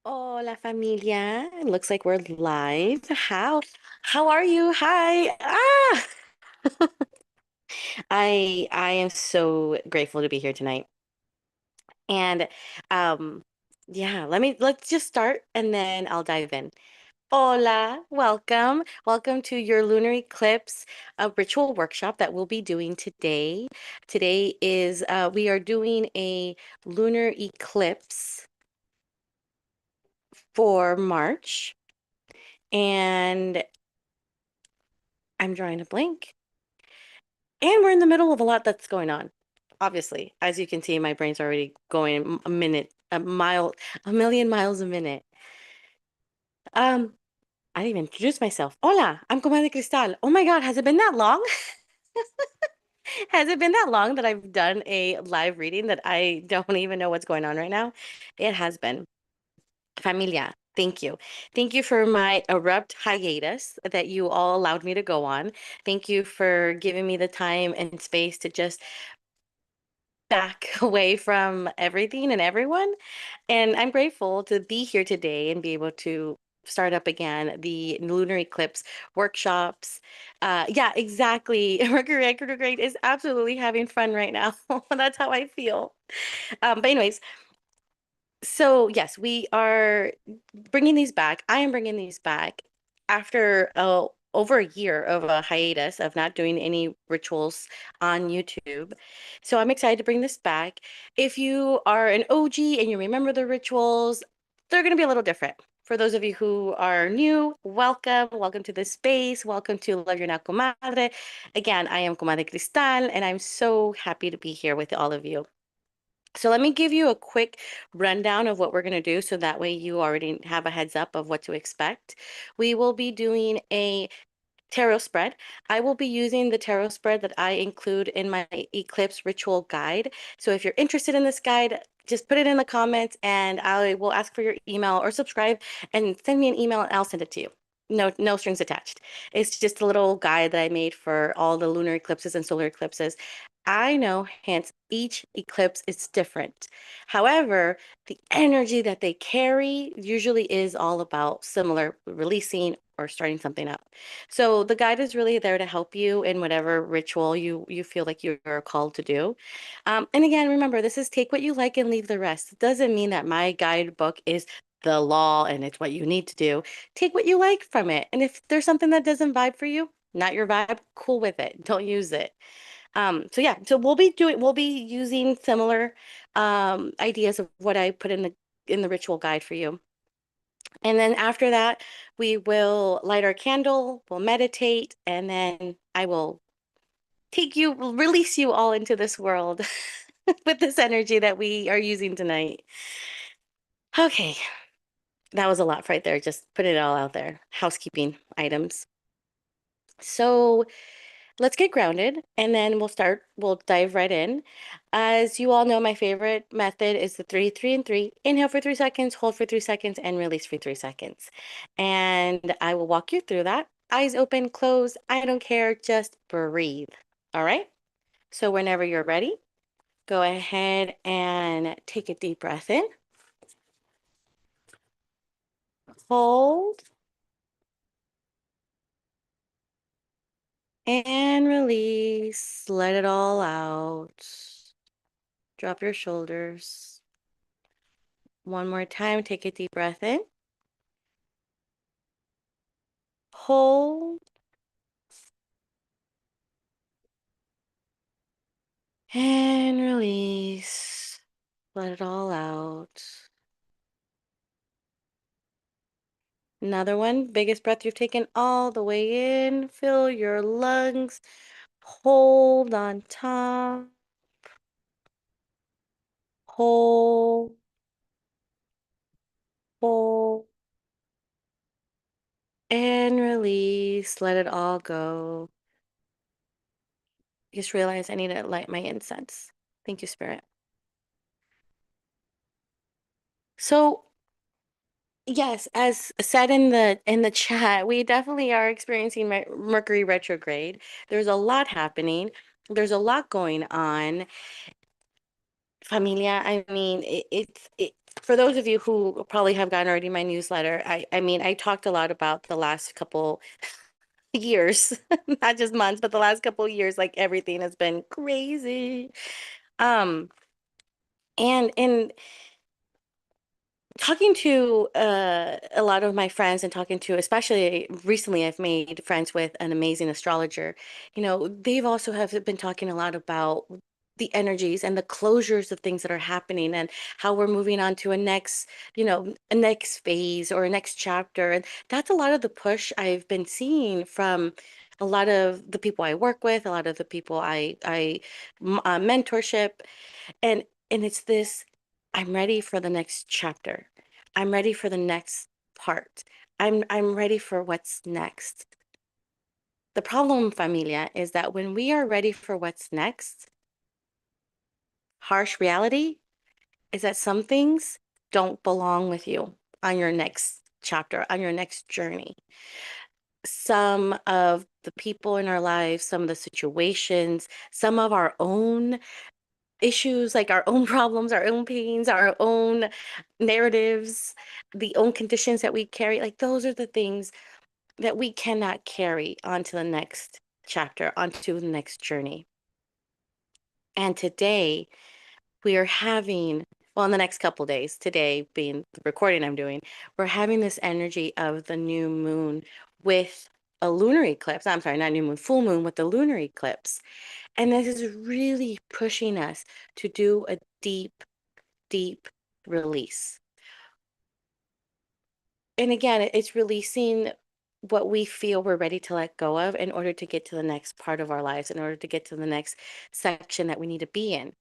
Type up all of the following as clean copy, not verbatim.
Hola Familia. It looks like we're live. How are you? Hi. I am so grateful to be here tonight. And um yeah, let's just start and then I'll dive in. Hola, welcome. Welcome to your lunar eclipse ritual workshop that we'll be doing today. Today is we are doing a lunar eclipse for March. And I'm drawing a blank. And we're in the middle of a lot that's going on. Obviously, as you can see, my brain's already going a minute, a mile, a million miles a minute. Um, I didn't even introduce myself. Hola, I'm Comadre Cristal. Oh my God, has it been that long? Has it been that long that I've done a live reading that I don't even know what's going on right now? It has been. Familia, thank you. Thank you for my abrupt hiatus that you all allowed me to go on. Thank you for giving me the time and space to just back away from everything and everyone. And I'm grateful to be here today and be able to start up again the lunar eclipse workshops. Yeah, exactly. Mercury retrograde is absolutely having fun right now. That's how I feel. But anyways, so yes, we are bringing these back. I am bringing these back after over a year of a hiatus of not doing any rituals on YouTube. So I'm excited to bring this back. If you are an OG and you remember the rituals, they're going to be a little different. For those of you who are new, welcome. Welcome to this space. Welcome to Love Your Now Comadre. Again, I am Comadre Cristal, and I'm so happy to be here with all of you. So let me give you a quick rundown of what we're going to do so that way you already have a heads up of what to expect. We will be doing a tarot spread. I will be using the tarot spread that I include in my Eclipse Ritual Guide. So if you're interested in this guide, just put it in the comments and I will ask for your email or subscribe and send me an email and I'll send it to you. No strings attached. It's just a little guide that I made for all the lunar eclipses and solar eclipses. I know, hence, each eclipse is different. However, the energy that they carry usually is all about similar releasing or starting something up. So the guide is really there to help you in whatever ritual you feel like you're called to do. And again, remember, this is take what you like and leave the rest. It doesn't mean that my guidebook is the law and it's what you need to do. Take what you like from it. And if there's something that doesn't vibe for you, not your vibe, cool with it. Don't use it. So yeah, so we'll be using similar ideas of what I put in the ritual guide for you. And then after that, we will light our candle, we'll meditate, and then I will release you all into this world with this energy that we are using tonight. Okay, that was a lot right there. Just put it all out there. Housekeeping items. So let's get grounded and then we'll dive right in. As you all know, my favorite method is the 3, 3, and 3. Inhale for 3 seconds, hold for 3 seconds, and release for 3 seconds. And I will walk you through that. Eyes open, close, I don't care, just breathe. All right? So whenever you're ready, go ahead and take a deep breath in. Hold and release. Let it all out. Drop your shoulders. One more time, take a deep breath in. Hold and release. Let it all out. Another one, biggest breath you've taken all the way in. Fill your lungs. Hold on top. Hold, hold, and release. Let it all go. Just realize I need to light my incense. Thank you, Spirit. So yes, as said in the chat, we definitely are experiencing Mercury retrograde. There's a lot happening. There's a lot going on. Familia, I mean, for those of you who probably have gotten already my newsletter, I mean, I talked a lot about the last couple years, not just months, but the last couple of years, like everything has been crazy. Um, and talking to a lot of my friends and talking to, especially recently, I've made friends with an amazing astrologer. You know, they've also have been talking a lot about the energies and the closures of things that are happening and how we're moving on to a next, a next phase or a next chapter. And that's a lot of the push I've been seeing from a lot of the people I work with, a lot of the people I mentorship, and it's this, I'm ready for the next chapter. I'm ready for the next part. I'm ready for what's next. The problem, familia, is that when we are ready for what's next, harsh reality is that some things don't belong with you on your next chapter, on your next journey. Some of the people in our lives, some of the situations, some of our own issues, like our own problems, our own pains, our own narratives, the own conditions that we carry, like those are the things that we cannot carry onto the next chapter, onto the next journey. And today we are having, well, in the next couple days, today being the recording I'm doing, we're having this energy of the new moon with a lunar eclipse. I'm sorry, not new moon, full moon with the lunar eclipse. And this is really pushing us to do a deep, deep release. And again, it's releasing what we feel we're ready to let go of in order to get to the next part of our lives, in order to get to the next section that we need to be in.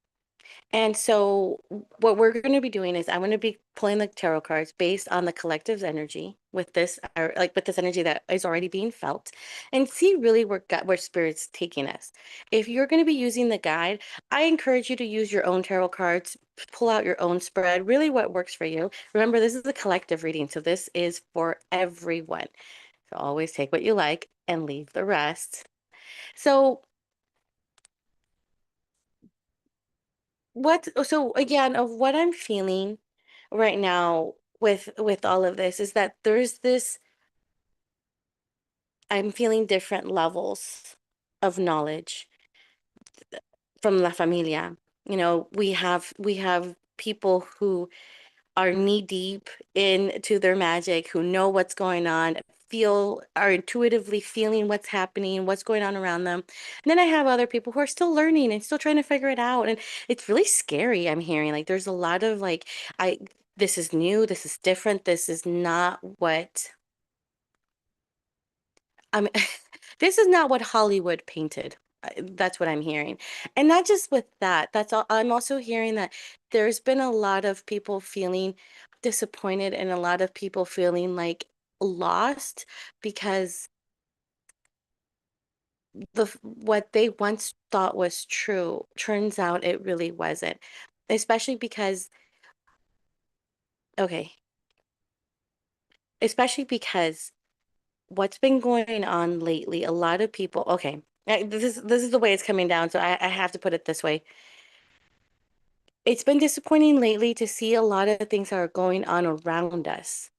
And so what we're going to be doing is I'm going to be pulling the tarot cards based on the collective's energy with this, or like with this energy that is already being felt, and see really where spirit's taking us. If you're going to be using the guide, I encourage you to use your own tarot cards, pull out your own spread, really what works for you. Remember, this is a collective reading, so this is for everyone. So always take what you like and leave the rest. So so again, of what I'm feeling right now with all of this is that there's this, I'm feeling different levels of knowledge from La Familia. You know, we have people who are knee deep into their magic, who know what's going on, are intuitively feeling what's happening, what's going on around them. And then I have other people who are still learning and still trying to figure it out. And it's really scary. I'm hearing like there's a lot of like, I, this is new, this is different, this is not what I'm, this is not what Hollywood painted. That's what I'm hearing. And not just with that, that's all. I'm also hearing that there's been a lot of people feeling disappointed and a lot of people feeling like lost because what they once thought was true turns out it really wasn't. Especially because, okay, especially because what's been going on lately, a lot of people, okay, this is the way it's coming down, so I have to put it this way. It's been disappointing lately to see a lot of things that are going on around us,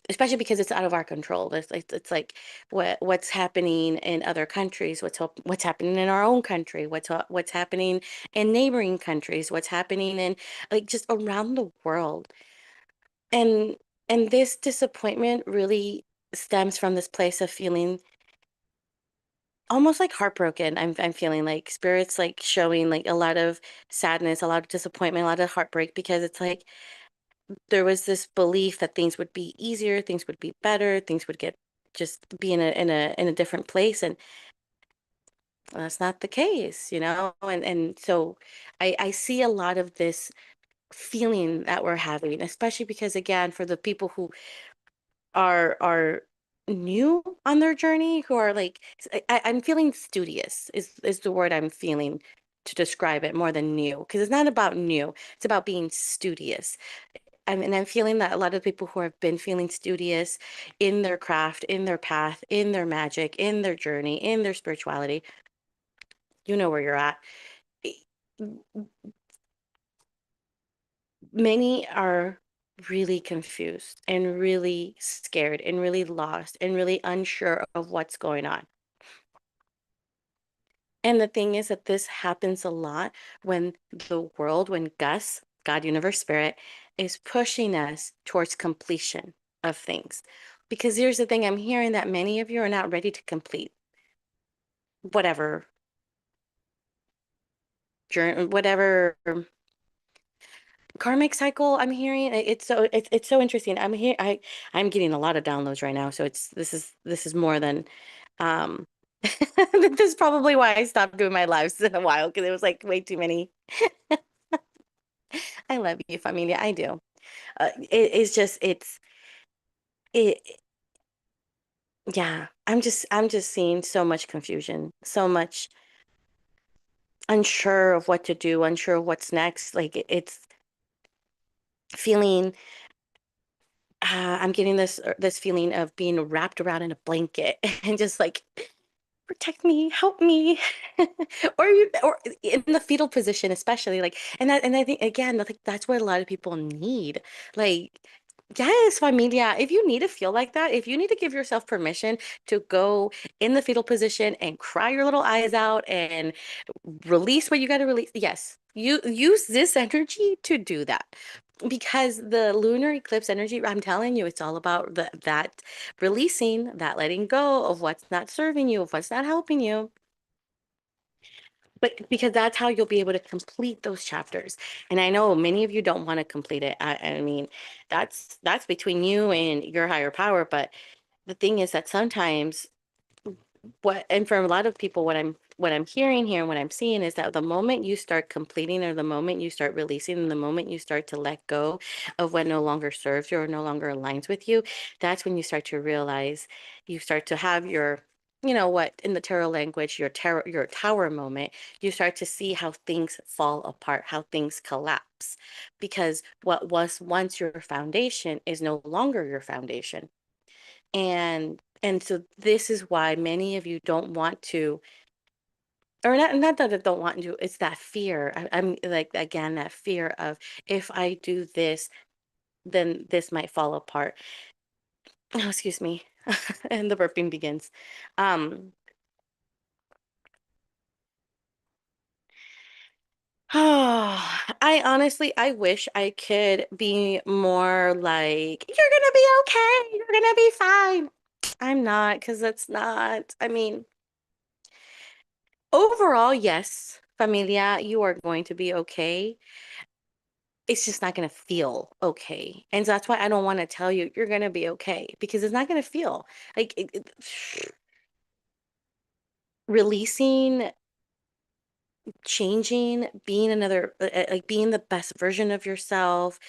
especially because it's out of our control. It's like what's happening in other countries, what's happening in our own country, what's happening in neighboring countries, what's happening in like just around the world. And this disappointment really stems from this place of feeling almost like heartbroken. I'm feeling like spirits like showing like a lot of sadness, a lot of disappointment, a lot of heartbreak because it's like there was this belief that things would be easier, things would be better, things would get just be in a different place, and that's not the case, you know? And so I see a lot of this feeling that we're having, especially because again, for the people who are new on their journey, who are like I'm feeling studious is the word I'm feeling to describe it more than new, because it's not about new, it's about being studious. I'm feeling that a lot of people who have been feeling studious in their craft, in their path, in their magic, in their journey, in their spirituality, you know where you're at. Many are really confused and really scared and really lost and really unsure of what's going on. And the thing is that this happens a lot when the world, when Gus, God, Universe, Spirit, is pushing us towards completion of things. Because here's the thing, I'm hearing that many of you are not ready to complete whatever journey, whatever karmic cycle I'm hearing. It's so interesting. I'm getting a lot of downloads right now. So this is more than um this is probably why I stopped doing my lives in a while because it was like way too many. I love you, familia. I do. It's just it yeah. I'm just seeing so much confusion, so much unsure of what to do, unsure of what's next. Like it's feeling I'm getting this feeling of being wrapped around in a blanket and just like protect me, help me, or in the fetal position, especially like, and I think again, I think that's what a lot of people need. Like, yes, familia, if you need to feel like that, if you need to give yourself permission to go in the fetal position and cry your little eyes out and release what you got to release, yes, you use this energy to do that. Because the lunar eclipse energy, I'm telling you, it's all about that releasing, that letting go of what's not serving you, of what's not helping you. But because that's how you'll be able to complete those chapters. And I know many of you don't want to complete it. I mean, that's between you and your higher power. But the thing is that sometimes what and for a lot of people what I'm hearing here and what I'm seeing is that the moment you start completing or the moment you start releasing and the moment you start to let go of what no longer serves you or no longer aligns with you, that's when you start to realize you start to have your what in the tarot language your tower moment. You start to see how things fall apart, how things collapse, because what was once your foundation is no longer your foundation. And so this is why many of you don't want to, or not that I don't want to, it's that fear. I'm like, again, that fear of if I do this, then this might fall apart. Oh, excuse me. And the burping begins. Um, oh, I wish I could be more like, you're gonna be okay, you're gonna be fine. I'm not, because that's not, I mean, overall, yes, familia, you are going to be okay. It's just not going to feel okay. And that's why I don't want to tell you you're going to be okay because it's not going to feel like releasing, changing, being like being the best version of yourself,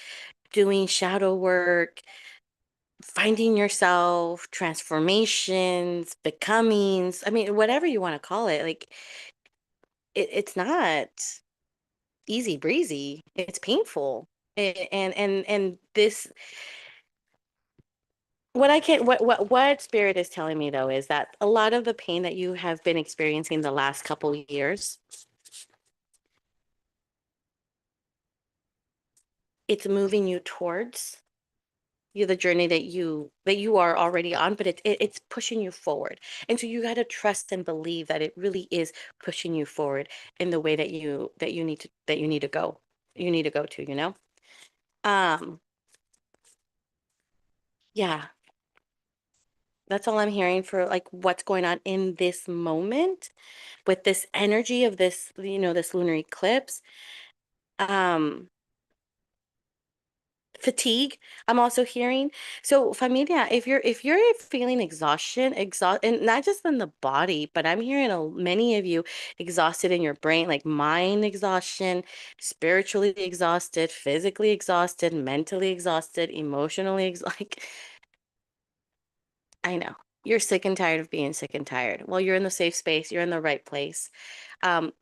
doing shadow work, finding yourself, transformations, becomings. I mean, whatever you want to call it, like it's not easy breezy. It's painful. And this what I can what spirit is telling me though is that a lot of the pain that you have been experiencing the last couple years, it's moving you towards the journey that you are already on, but it's pushing you forward. And so you got to trust and believe that it really is pushing you forward in the way that you need to go. You need to go to, you know? Um, yeah, that's all I'm hearing for like what's going on in this moment with this energy of this lunar eclipse. Um, Fatigue, I'm also hearing. So familia, if you're feeling and not just in the body, but I'm hearing many of you exhausted in your brain, like mind exhaustion, spiritually exhausted, physically exhausted, mentally exhausted, like I know. You're sick and tired of being sick and tired. Well, you're in the safe space, you're in the right place. Um,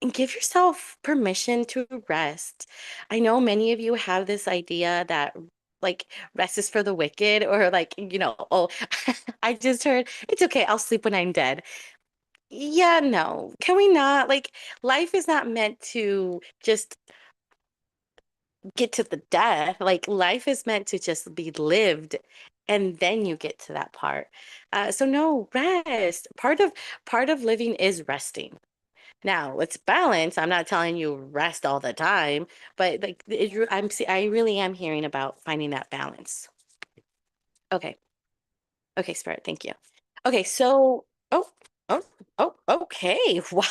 and give yourself permission to rest. I know many of you have this idea that like rest is for the wicked, or like, oh, I just heard it's okay, I'll sleep when I'm dead. Yeah, no. Can we not? Like, life is not meant to just get to the death. Like life is meant to just be lived, and then you get to that part. So no, rest. Part of living is resting. Now, it's balance. I'm not telling you rest all the time, but like I really am hearing about finding that balance. Okay. Okay, Spirit, thank you. Okay, so oh, oh, okay. Wow.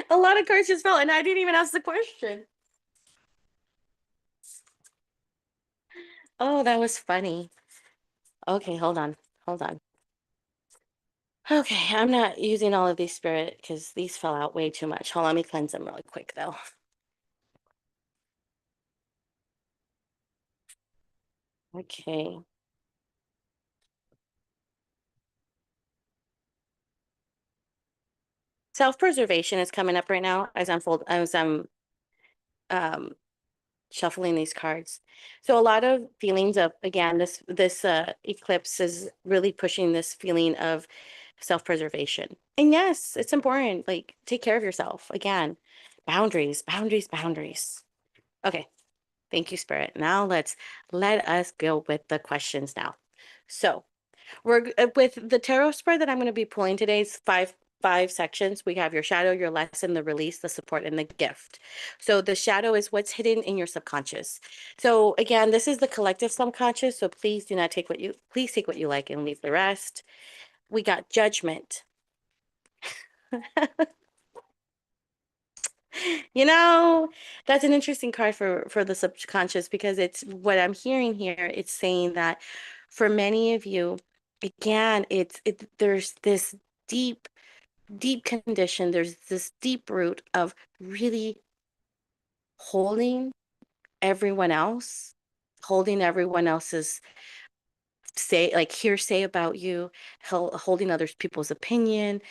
A lot of cards just fell, and I didn't even ask the question. Oh, that was funny. Okay, hold on. Hold on. Okay, I'm not using all of these spirit because these fell out way too much. Hold on, let me cleanse them really quick though. Okay. Self-preservation is coming up right now as I'm um shuffling these cards. So a lot of feelings of, again, this eclipse is really pushing this feeling of self-preservation. And yes, it's important. Like take care of yourself. Again, boundaries, boundaries, boundaries. Okay. Thank you, Spirit. Now let us go with the questions now. So we're with the tarot spread that I'm going to be pulling today's five sections. We have your shadow, your lesson, the release, the support, and the gift. So the shadow is what's hidden in your subconscious. So again, this is the collective subconscious. So please do not take please take what you like and leave the rest. We got judgment. You know, that's an interesting card for the subconscious because it's what I'm hearing here. It's saying that for many of you, again, there's this deep, deep condition. There's this deep root of really holding everyone else, holding everyone else's say like hearsay about you, holding other people's opinion,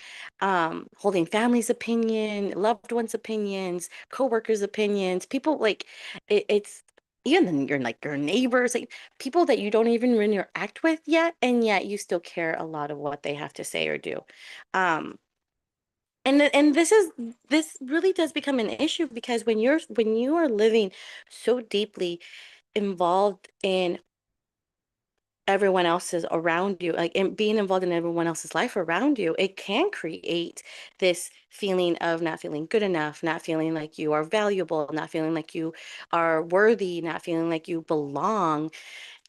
holding family's opinion, loved ones' opinions, coworkers' opinions, people like it's even your neighbors, like people that you don't even interact with yet, and yet you still care a lot of what they have to say or do. Um, and this really does become an issue because when you are living so deeply involved in everyone else's around you, like and being involved in everyone else's life around you, it can create this feeling of not feeling good enough, not feeling like you are valuable, not feeling like you are worthy, not feeling like you belong,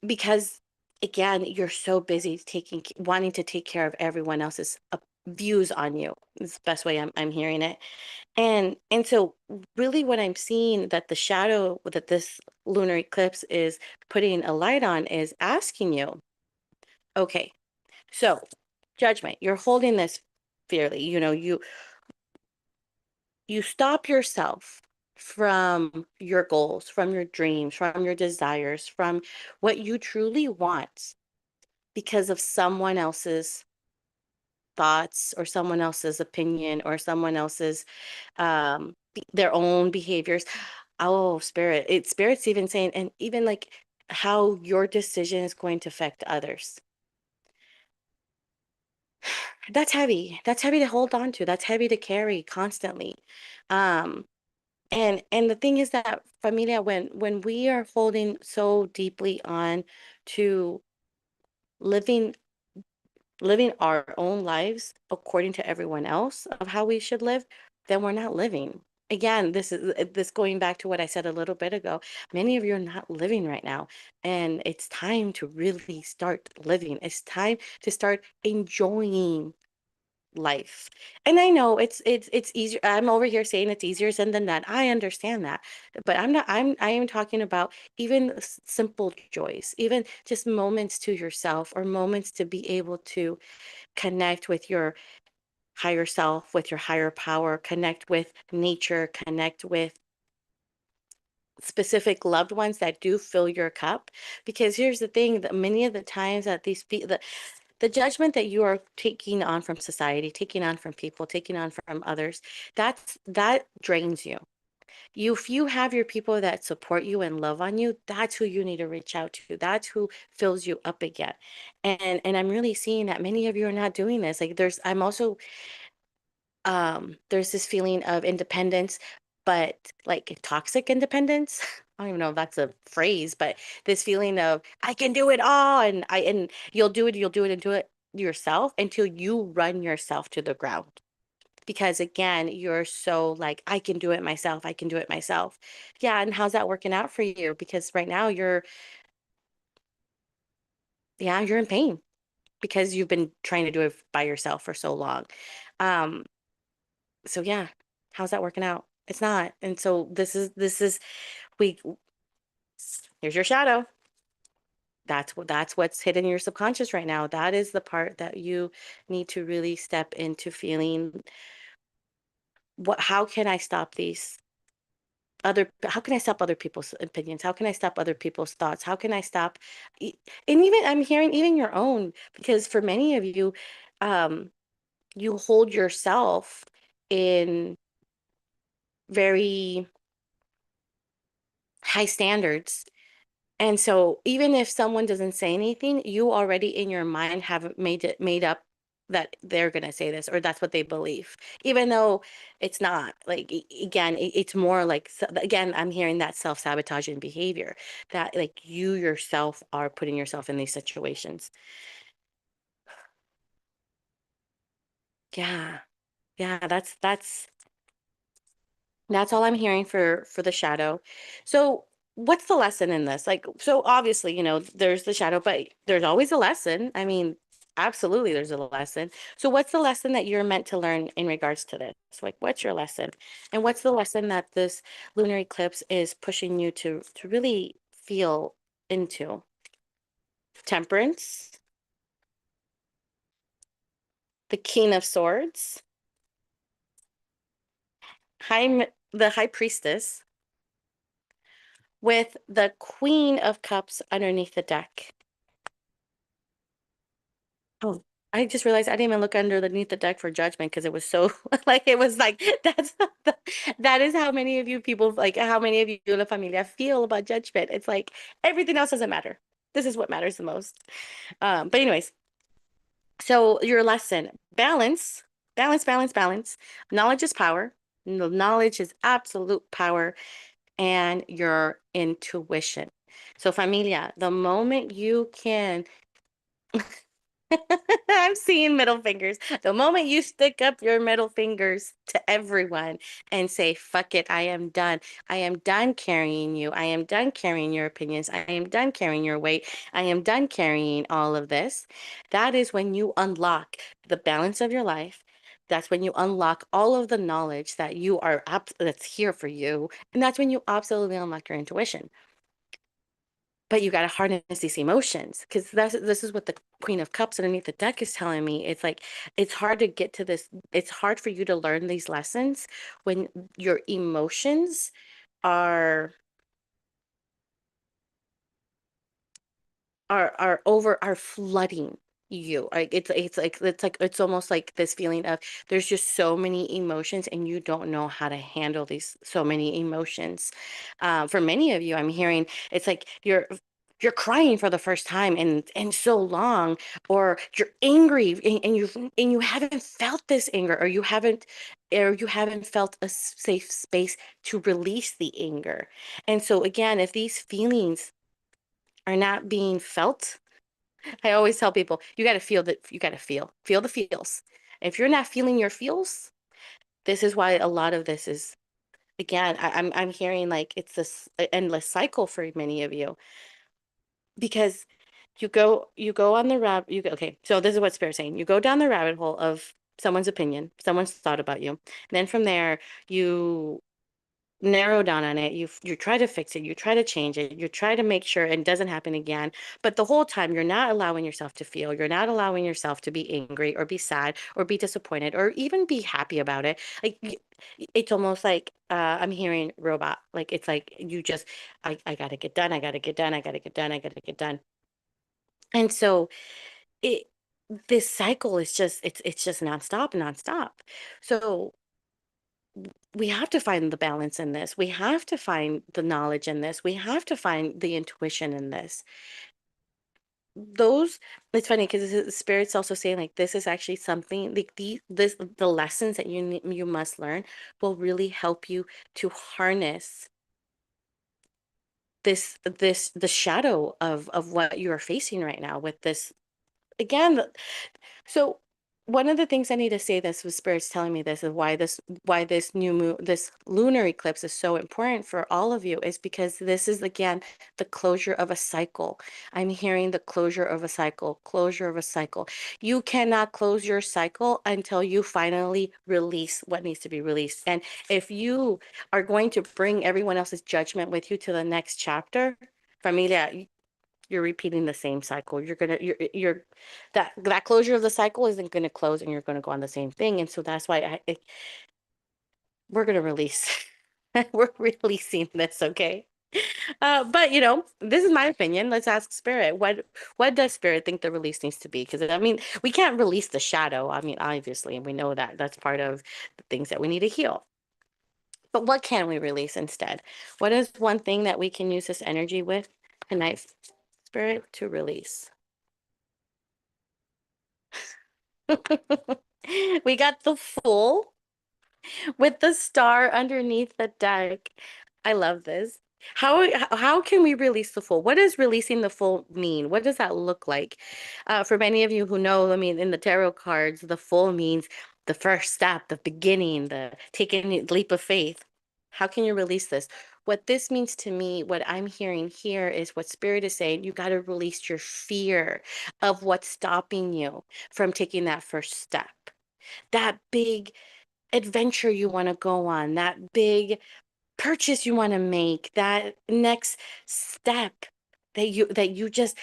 because again, you're so busy wanting to take care of everyone else's views on you. It's the best way I'm hearing it. And so really what I'm seeing that the shadow that this lunar eclipse is putting a light on is asking you, okay, so judgment, you're holding this fairly, you stop yourself from your goals, from your dreams, from your desires, from what you truly want because of someone else's thoughts or someone else's opinion or someone else's their own behaviors. Oh, spirit's even saying, and even like how your decision is going to affect others. That's heavy. That's heavy to hold on to. That's heavy to carry constantly. Um, and the thing is that familia, when we are holding so deeply on to living living our own lives according to everyone else of how we should live, then we're not living. Again, this going back to what I said a little bit ago. Many of you are not living right now, and it's time to really start living. It's time to start enjoying life. And I know it's easier. I'm over here saying it's easier said than that. I understand that. But I am talking about even simple joys, even just moments to yourself or moments to be able to connect with your higher self, with your higher power, connect with nature, connect with specific loved ones that do fill your cup. Because here's the thing, that many of the times that the judgment that you are taking on from society, taking on from people, taking on from others, that drains you. If you have your people that support you and love on you, that's who you need to reach out to. That's who fills you up again. And I'm really seeing that many of you are not doing this. Like I'm also there's this feeling of independence. but like toxic independence. I don't even know if that's a phrase, but this feeling of I can do it all, and you'll do it and do it yourself until you run yourself to the ground. Because again, you're so like, I can do it myself, I can do it myself. Yeah, and how's that working out for you? Because right now yeah, you're in pain because you've been trying to do it by yourself for so long. Um, so yeah, how's that working out? It's not. And so this is we here's your shadow. That's what's hidden in your subconscious right now. That is the part that you need to really step into feeling what how can I stop these other how can I stop other people's opinions? How can I stop other people's thoughts? How can I stop e- and even I'm hearing even your own because for many of you um you hold yourself in very high standards. And so even if someone doesn't say anything, you already in your mind have made up that they're going to say this or that's what they believe. Even though it's not. Like again, it's more like again, I'm hearing that self-sabotaging behavior that like you yourself are putting yourself in these situations. Yeah. Yeah, that's all I'm hearing for the shadow. So, what's the lesson in this? Like, so obviously, there's the shadow, but there's always a lesson. I mean, absolutely, there's a lesson. So, what's the lesson that you're meant to learn in regards to this? Like, what's your lesson? And what's the lesson that this lunar eclipse is pushing you to really feel into? Temperance, the King of Swords, the High Priestess, with the Queen of Cups underneath the deck. Oh, I just realized I didn't even look underneath the deck for judgment because it was so like it was like that is how many of you people like how many of you in La Familia feel about judgment. It's like everything else doesn't matter. This is what matters the most. But anyways, so your lesson, balance, balance, balance, balance. Knowledge is power. Knowledge is absolute power and your intuition. So familia, the moment you can I'm seeing middle fingers. The moment you stick up your middle fingers to everyone and say, fuck it, I am done. I am done carrying you. I am done carrying your opinions. I am done carrying your weight. I am done carrying all of this. That is when you unlock the balance of your life. That's when you unlock all of the knowledge that that's here for you. And that's when you absolutely unlock your intuition, but you got to harness these emotions because this is what the Queen of Cups underneath the deck is telling me. It's like it's hard to get to this. It's hard for you to learn these lessons when your emotions are are flooding you. Like it's almost like this feeling of there's just so many emotions and you don't know how to handle these so many emotions. For many of you, I'm hearing it's like you're crying for the first time in so long, or you're angry and you haven't felt this anger, or you haven't felt a safe space to release the anger. And so again, if these feelings are not being felt, I always tell people, you got to feel that you got to feel the feels. If you're not feeling your feels, this is why a lot of this is again, I'm hearing like it's this endless cycle for many of you because you go on the rabbit you go okay, so this is what Spirit's saying. You go down the rabbit hole of someone's opinion, someone's thought about you. Then from there, you narrow down on it. You try to fix it, you try to change it, you try to make sure it doesn't happen again, but the whole time you're not allowing yourself to feel, you're not allowing yourself to be angry or be sad or be disappointed or even be happy about it. Like it's almost like I'm hearing robot, like it's like you just I gotta get done, I gotta get done, I gotta get done, I gotta get done. And so it this cycle is just it's just nonstop, nonstop. So we have to find the balance in this. We have to find the knowledge in this. We have to find the intuition in this. those, it's funny because the spirit's also saying like this is actually something like the lessons that you must learn will really help you to harness the shadow of what you are facing right now with this again. So one of the things I need to say, this was spirits telling me this, is why this new moon, this lunar eclipse is so important for all of you, is because this is again the closure of a cycle. I'm hearing the closure of a cycle, closure of a cycle. You cannot close your cycle until you finally release what needs to be released. And if you are going to bring everyone else's judgment with you to the next chapter, familia, you're repeating the same cycle. You're that closure of the cycle isn't going to close, and you're going to go on the same thing. And so that's why we're going to release. We're releasing this, okay? But this is my opinion. Let's ask spirit. What does spirit think the release needs to be? Because I mean, we can't release the shadow. I mean, obviously, and we know that that's part of the things that we need to heal. But what can we release instead? What is one thing that we can use this energy with tonight, spirit, to release? We got the Fool with the star underneath the deck. I love this. How can we release the Fool? What does releasing the Fool mean? What does that look like? For many of you who know, I mean, in the tarot cards, the Fool means the first step, the beginning, the taking the leap of faith. How can you release this? What this means to me, what I'm hearing here is what Spirit is saying, you got to release your fear of what's stopping you from taking that first step, that big adventure you want to go on, that big purchase you want to make, that next step that you just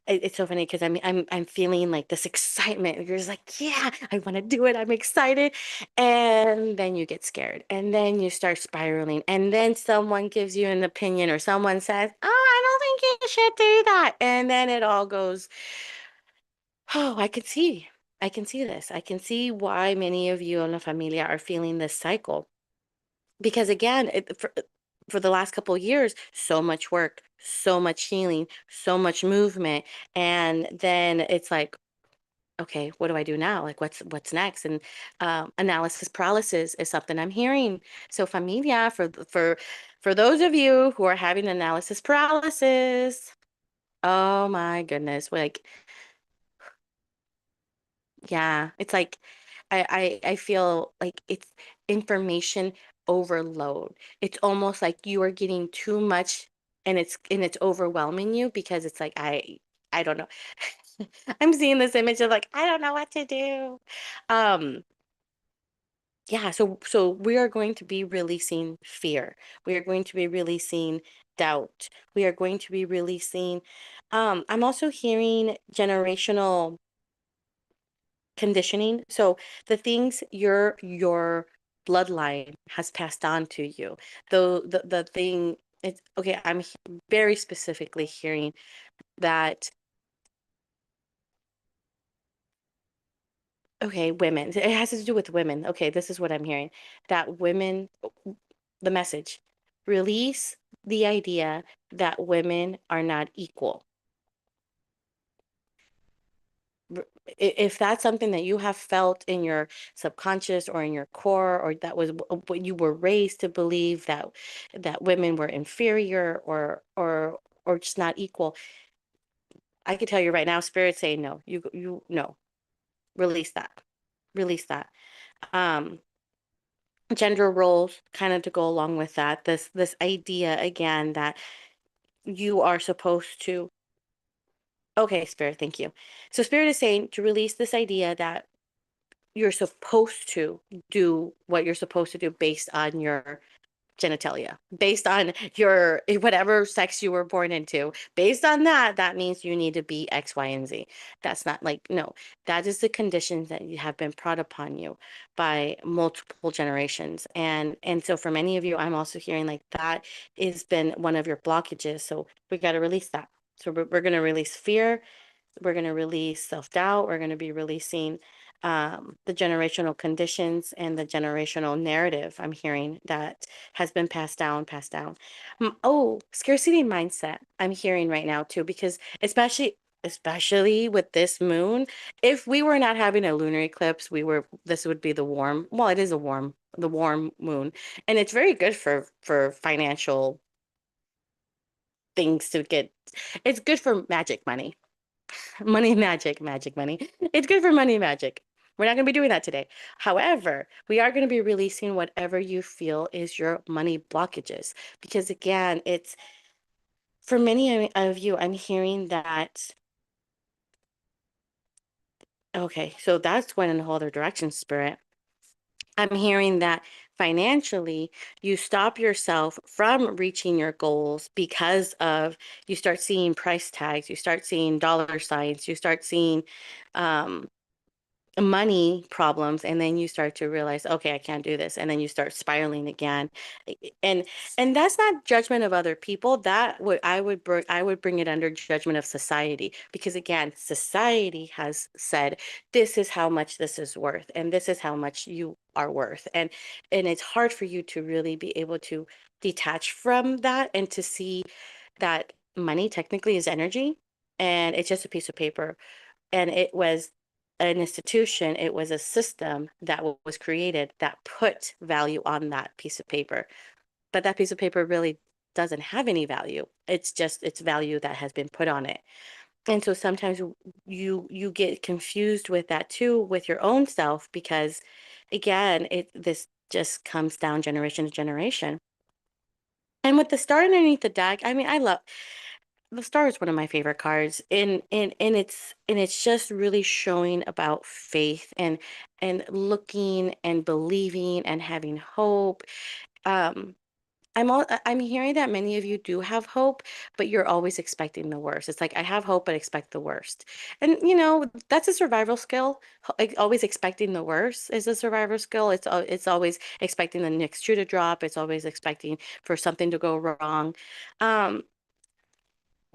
it's so funny because I'm feeling like this excitement. You're just like, yeah, I want to do it. I'm excited. And then you get scared. And then you start spiraling. And then someone gives you an opinion or someone says, oh, I don't think you should do that. And then it all goes, oh, I can see this. I can see why many of you in La Familia are feeling this cycle. Because again, for the last couple of years, so much work, so much healing, so much movement. And then it's like, okay, what do I do now? Like, what's next? And analysis paralysis is something I'm hearing. So familia, for those of you who are having analysis paralysis, oh my goodness, like, yeah, it's like I feel like it's information overload. It's almost like you are getting too much, and it's overwhelming you because it's like I don't know. I'm seeing this image of like I don't know what to do. Um yeah, so we are going to be releasing fear. We are going to be releasing doubt. We are going to be releasing I'm also hearing generational conditioning. So the things your bloodline has passed on to you. Though the thing it's okay, very specifically hearing that okay, women. It has to do with women. Okay, this is what I'm hearing. That women the message. Release the idea that women are not equal. If that's something that you have felt in your subconscious or in your core, or that was what you were raised to believe, that women were inferior or just not equal, I can tell you right now, spirit saying no. You no, release that, release that. Um, Gender roles kind of to go along with that. This idea again that you are supposed to. Okay, spirit, thank you. So spirit is saying to release this idea that you're supposed to do what you're supposed to do based on your genitalia, based on your whatever sex you were born into. Based on that, that means you need to be X, Y, and Z. That's not like, no, that is the conditions that you have been brought upon you by multiple generations. And so for many of you, I'm also hearing like that has been one of your blockages. So we got to release that. So we're going to release fear, we're going to release self-doubt. We're going to be releasing the generational conditions and the generational narrative I'm hearing that has been passed down, passed down. Oh, scarcity mindset I'm hearing right now too, because especially especially with this moon. If we were not having a lunar eclipse, this would be the warm, well, it is the warm moon. And it's very good for financial things to get, it's good for magic money. Money magic, magic money. It's good for money magic. We're not going to be doing that today. However, we are going to be releasing whatever you feel is your money blockages. Because again, it's for many of you, I'm hearing that, okay, so that's went in a whole other direction, spirit. I'm hearing that financially, you stop yourself from reaching your goals because of you start seeing price tags, you start seeing dollar signs, you start seeing um, money problems, and then you start to realize, okay, I can't do this, and then you start spiraling again. and and that's not judgment of other people. That would I would bring it under judgment of society, because again, society has said this is how much this is worth, and this is how much you are worth, and it's hard for you to really be able to detach from that and to see that money technically is energy, and it's just a piece of paper, and it was an institution, it was a system that was created that put value on that piece of paper. But that piece of paper really doesn't have any value. It's just its value that has been put on it. And so sometimes you get confused with that too, with your own self, because again, this just comes down generation to generation. And with the star underneath the deck, I mean, I love the star is one of my favorite cards, and it's just really showing about faith and looking and believing and having hope. um I'm hearing that many of you do have hope, but you're always expecting the worst. It's like, I have hope but expect the worst. And that's a survival skill. Like, always expecting the worst is a survival skill. It's always expecting the next shoe to drop. It's always expecting for something to go wrong. um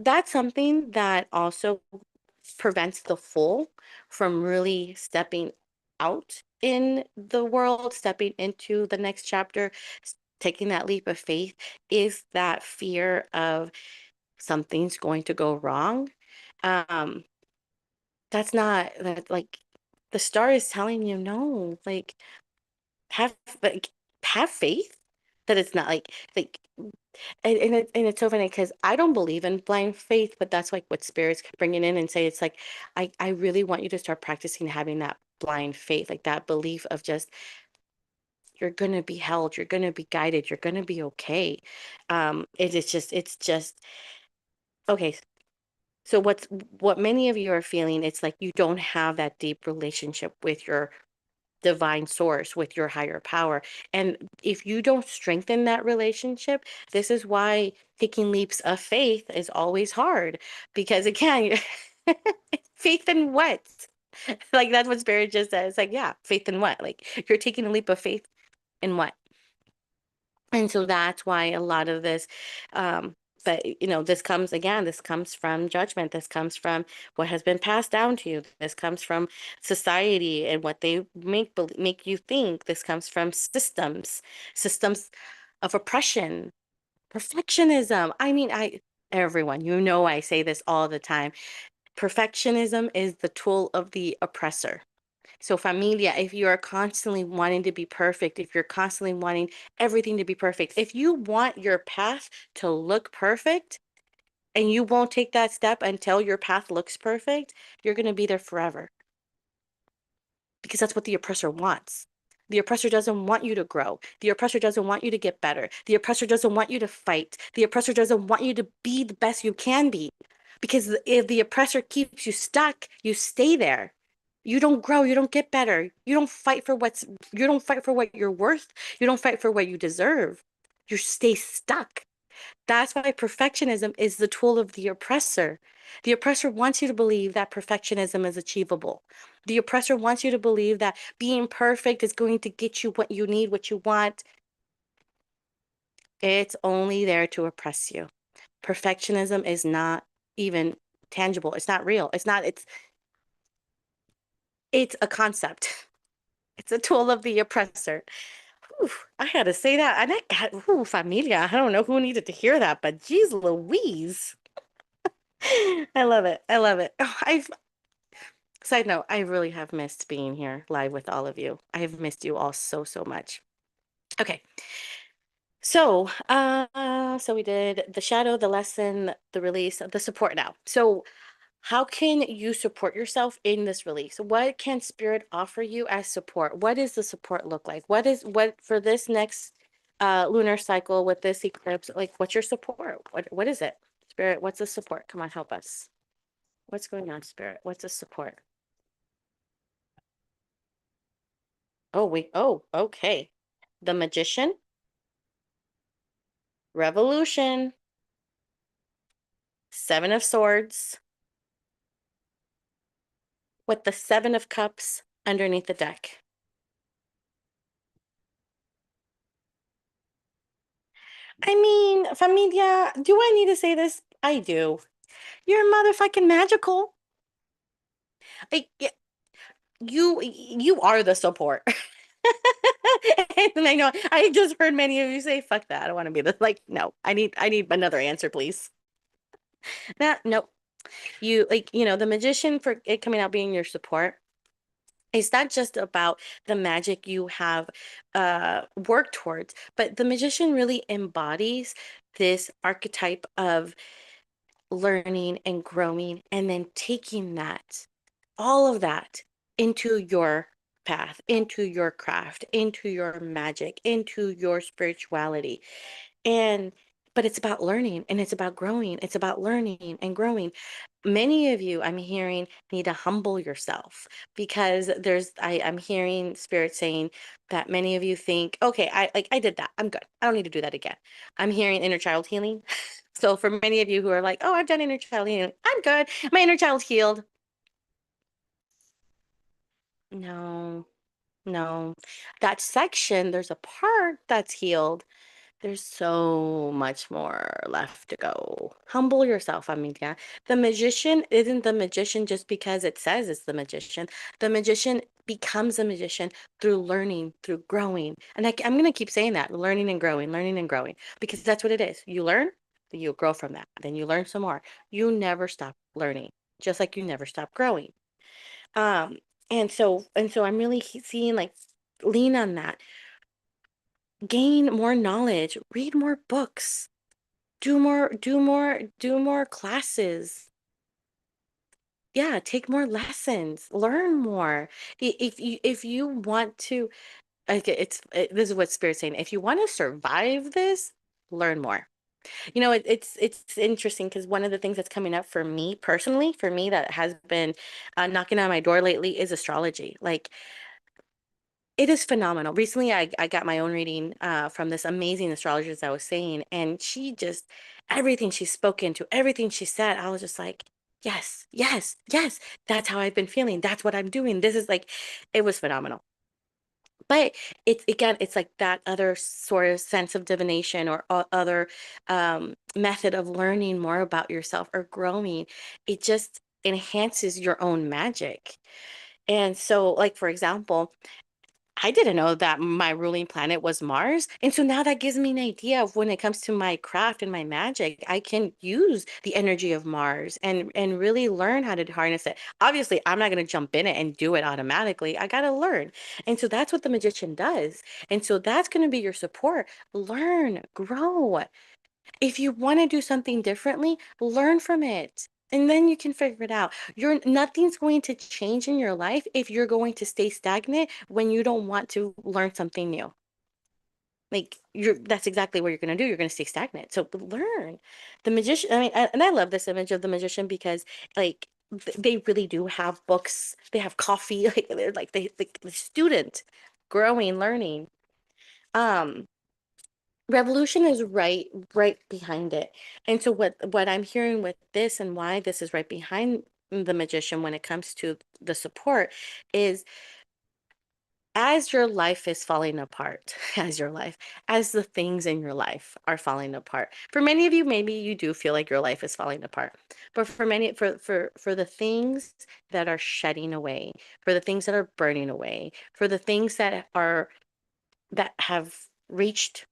that's something that also prevents the fool from really stepping out in the world, stepping into the next chapter, taking that leap of faith, is that fear of something's going to go wrong. Um, that's not that, like, the star is telling you no, have like have faith that it's not like and it's so funny because I don't believe in blind faith, but that's like what spirits bringing in and say, it's like, I really want you to start practicing having that blind faith, like that belief of just, you're gonna be held, you're gonna be guided, you're gonna be okay. It's just okay. So what many of you are feeling, it's like you don't have that deep relationship with your divine source, with your higher power. And if you don't strengthen that relationship, this is why taking leaps of faith is always hard. Because again, faith in what? Like, that's what Spirit just said. It's like, yeah, faith in what? Like, you're taking a leap of faith in what? And so that's why a lot of this, but this comes again, this comes from judgment. This comes from what has been passed down to you. This comes from society and what they make you think. This comes from systems of oppression, perfectionism. I mean, everyone, I say this all the time. Perfectionism is the tool of the oppressor. So, familia, if you are constantly wanting to be perfect, if you're constantly wanting everything to be perfect, if you want your path to look perfect and you won't take that step until your path looks perfect, you're going to be there forever, because that's what the oppressor wants. The oppressor doesn't want you to grow. The oppressor doesn't want you to get better. The oppressor doesn't want you to fight. The oppressor doesn't want you to be the best you can be. Because if the oppressor keeps you stuck, you stay there. You don't grow, you don't get better. You don't fight for what you're worth. You don't fight for what you deserve. You stay stuck. That's why perfectionism is the tool of the oppressor. The oppressor wants you to believe that perfectionism is achievable. The oppressor wants you to believe that being perfect is going to get you what you need, what you want. It's only there to oppress you. Perfectionism is not even tangible. It's not real. It's a concept. It's a tool of the oppressor. Whew, I had to say that. Familia. I don't know who needed to hear that, but geez Louise. I love it. I love it. Oh, side note, I really have missed being here live with all of you. I have missed you all so, so much. Okay. So we did the shadow, the lesson, the release, the support now. So how can you support yourself in this release? What can spirit offer you as support? What does the support look like? What for this next lunar cycle with this eclipse? Like, what's your support? What is it? Spirit, what's the support? Come on, help us. What's going on, spirit? What's the support? Oh, okay. The magician, revolution, seven of swords, with the seven of cups underneath the deck. I mean, familia, do I need to say this? I do. You're motherfucking magical. Like you are the support. And I know I just heard many of you say, fuck that. I don't want to be the like, no, I need another answer, please. No. You like, the magician for it coming out being your support. It's not just about the magic you have worked towards, but the magician really embodies this archetype of learning and growing and then taking that, all of that into your path, into your craft, into your magic, into your spirituality. And but it's about learning and it's about growing. It's about learning and growing. Many of you, I'm hearing, need to humble yourself because I'm hearing spirit saying that many of you think, okay, I did that. I'm good. I don't need to do that again. I'm hearing inner child healing. So for many of you who are like, oh, I've done inner child healing, I'm good. My inner child's healed. No, no. That section, there's a part that's healed. There's so much more left to go. Humble yourself, Amelia. The magician isn't the magician just because it says it's the magician. The magician becomes a magician through learning, through growing. And I'm going to keep saying that, learning and growing, because that's what it is. You learn, then you grow from that. Then you learn some more. You never stop learning, just like you never stop growing. Um, and so I'm really seeing like lean on that, gain more knowledge, read more books, do more classes. Yeah, take more lessons, learn more. If you want to, like this is what Spirit's saying. If you want to survive this, learn more. It's interesting because one of the things that's coming up for me personally, for me that has been knocking on my door lately is astrology. Like it is phenomenal. Recently, I got my own reading from this amazing astrologer I was saying, and she just, everything she spoke into, everything she said, I was just like, yes, yes, yes, that's how I've been feeling. That's what I'm doing. This is like, it was phenomenal. But it's again, it's like that other sort of sense of divination or other method of learning more about yourself or growing. It just enhances your own magic. And so, like, for example, I didn't know that my ruling planet was Mars. And so now that gives me an idea of when it comes to my craft and my magic, I can use the energy of Mars and really learn how to harness it. Obviously, I'm not going to jump in it and do it automatically. I got to learn. And so that's what the magician does. And so that's going to be your support. Learn, grow. If you want to do something differently, learn from it. And then you can figure it out. Nothing's going to change in your life if you're going to stay stagnant when you don't want to learn something new. Like that's exactly what you're going to do. You're going to stay stagnant. So learn. The magician, I mean, and I love this image of the magician because like they really do have books. They have coffee. Like they're like the student growing, learning. Um, Revolution is right behind it. And so what I'm hearing with this and why this is right behind the magician when it comes to the support is as your life is falling apart, as the things in your life are falling apart. For many of you, maybe you do feel like your life is falling apart. But for many, for the things that are shedding away, for the things that are burning away, for the things that have reached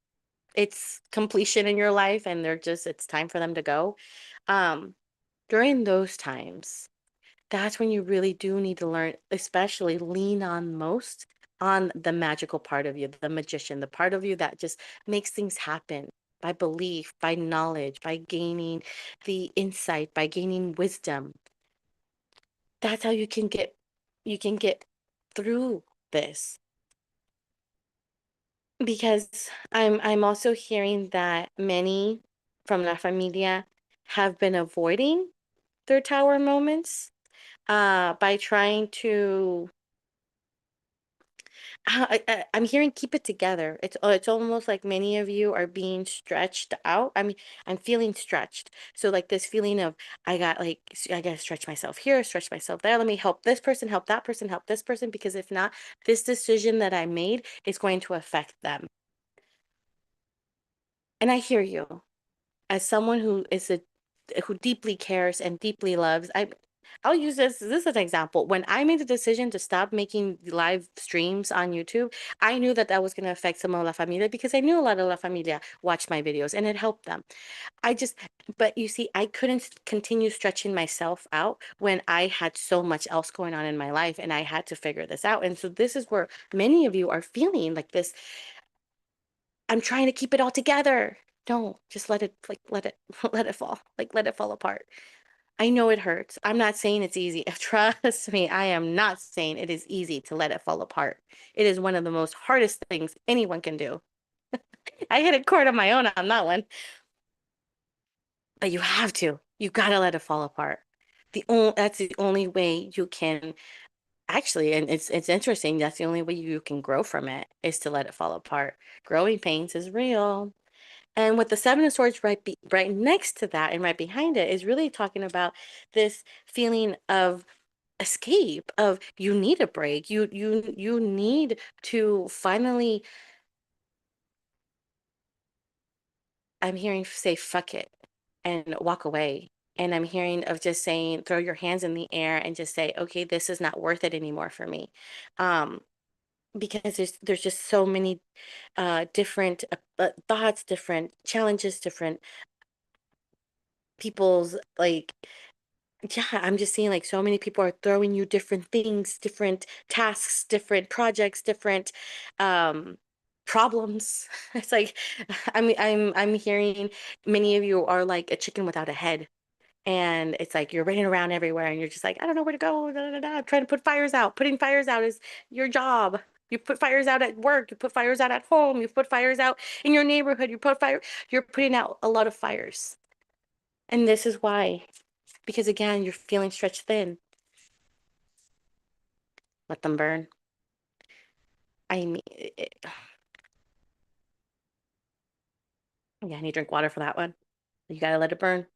its completion in your life and it's time for them to go. During those times, that's when you really do need to learn, especially lean on most on the magical part of you, the magician, the part of you that just makes things happen by belief, by knowledge, by gaining the insight, by gaining wisdom. That's how you can get through this. Because I'm also hearing that many from La Familia have been avoiding their tower moments by trying to I'm hearing keep it together. It's almost like many of you are being stretched out. I mean, I'm feeling stretched. So like this feeling of I gotta stretch myself here, stretch myself there. Let me help this person, help that person, help this person, because if not, this decision that I made is going to affect them. And I hear you. As someone who deeply cares and deeply loves, I'll use this as an example. When I made the decision to stop making live streams on YouTube, I knew that that was going to affect some of La Familia because I knew a lot of La Familia watched my videos and it helped them. I just, but you see, I couldn't continue stretching myself out when I had so much else going on in my life and I had to figure this out. And so this is where many of you are feeling like this. I'm trying to keep it all together. Don't just let it let it fall. Like let it fall apart. I know it hurts. I'm not saying it's easy. Trust me, I am not saying it is easy to let it fall apart. It is one of the most hardest things anyone can do. I hit a chord on my own on that one, but you have to. You gotta let it fall apart. That's the only way you can actually, and it's interesting. That's the only way you can grow from it is to let it fall apart. Growing pains is real. And with the Seven of Swords right next to that and right behind it is really talking about this feeling of escape, of you need a break. You need to finally, I'm hearing say fuck it and walk away. And I'm hearing of just saying throw your hands in the air and just say, okay, this is not worth it anymore for me. Um, because there's just so many different thoughts, different challenges, different people's like yeah, I'm just seeing like so many people are throwing you different things, different tasks, different projects, different um problems. It's like I'm hearing many of you are like a chicken without a head. And it's like you're running around everywhere and you're just like, I don't know where to go. Da, da, da, trying to put fires out. Putting fires out is your job. You put fires out at work, you put fires out at home, you put fires out in your neighborhood, you're putting out a lot of fires. And this is why. Because again, you're feeling stretched thin. Let them burn. I mean, yeah, I need to drink water for that one. You gotta let it burn.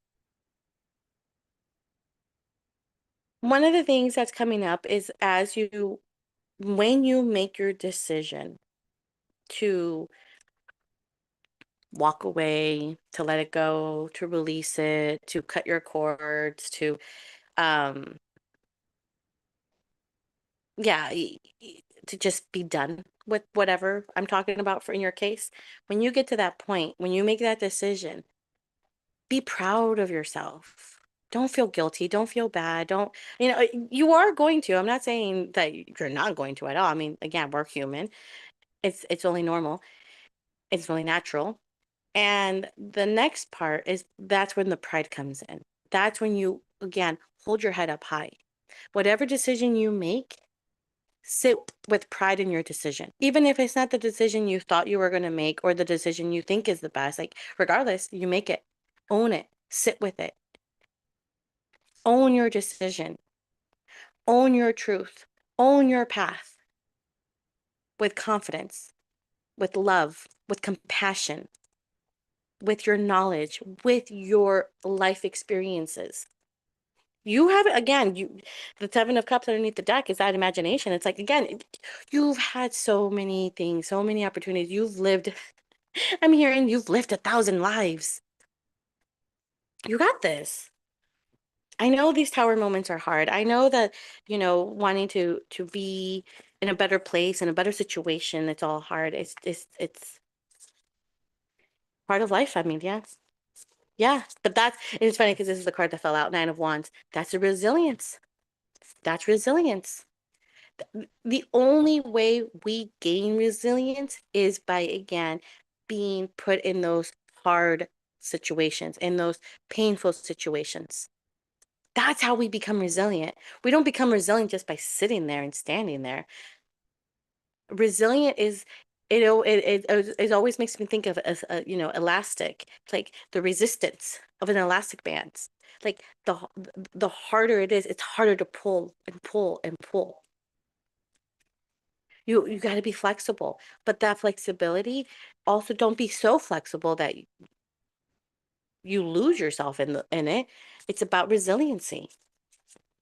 One of the things that's coming up is when you make your decision to walk away, to let it go, to release it, to cut your cords, um, yeah, to just be done with whatever I'm talking about for in your case. When you get to that point, when you make that decision, be proud of yourself. Don't feel guilty. Don't feel bad. Don't, you are going to. I'm not saying that you're not going to at all. I mean, again, we're human. It's only normal. It's only natural. And the next part is that's when the pride comes in. That's when you, again, hold your head up high. Whatever decision you make, sit with pride in your decision. Even if it's not the decision you thought you were going to make or the decision you think is the best, like regardless, you make it, own it, sit with it, own your decision, own your truth, own your path with confidence, with love, with compassion, with your knowledge, with your life experiences. You have it again, the Seven of Cups underneath the deck is that imagination. It's like again, you've had so many things, so many opportunities. You've lived, I'm hearing you've lived 1,000 lives. You got this. I know these tower moments are hard. I know that, wanting to be in a better place, in a better situation, it's all hard. It's part of life, I mean, yeah. Yeah, but that's and it's funny because this is the card that fell out, Nine of Wands. That's a resilience. That's resilience. The only way we gain resilience is by, again, being put in those hard situations, in those painful situations. That's how we become resilient. We don't become resilient just by sitting there and standing there. Resilient is it always makes me think of as a, elastic, like the resistance of an elastic band. Like the harder it is, it's harder to pull and pull and pull. You got to be flexible, but that flexibility also don't be so flexible that you lose yourself in it. It's about resiliency.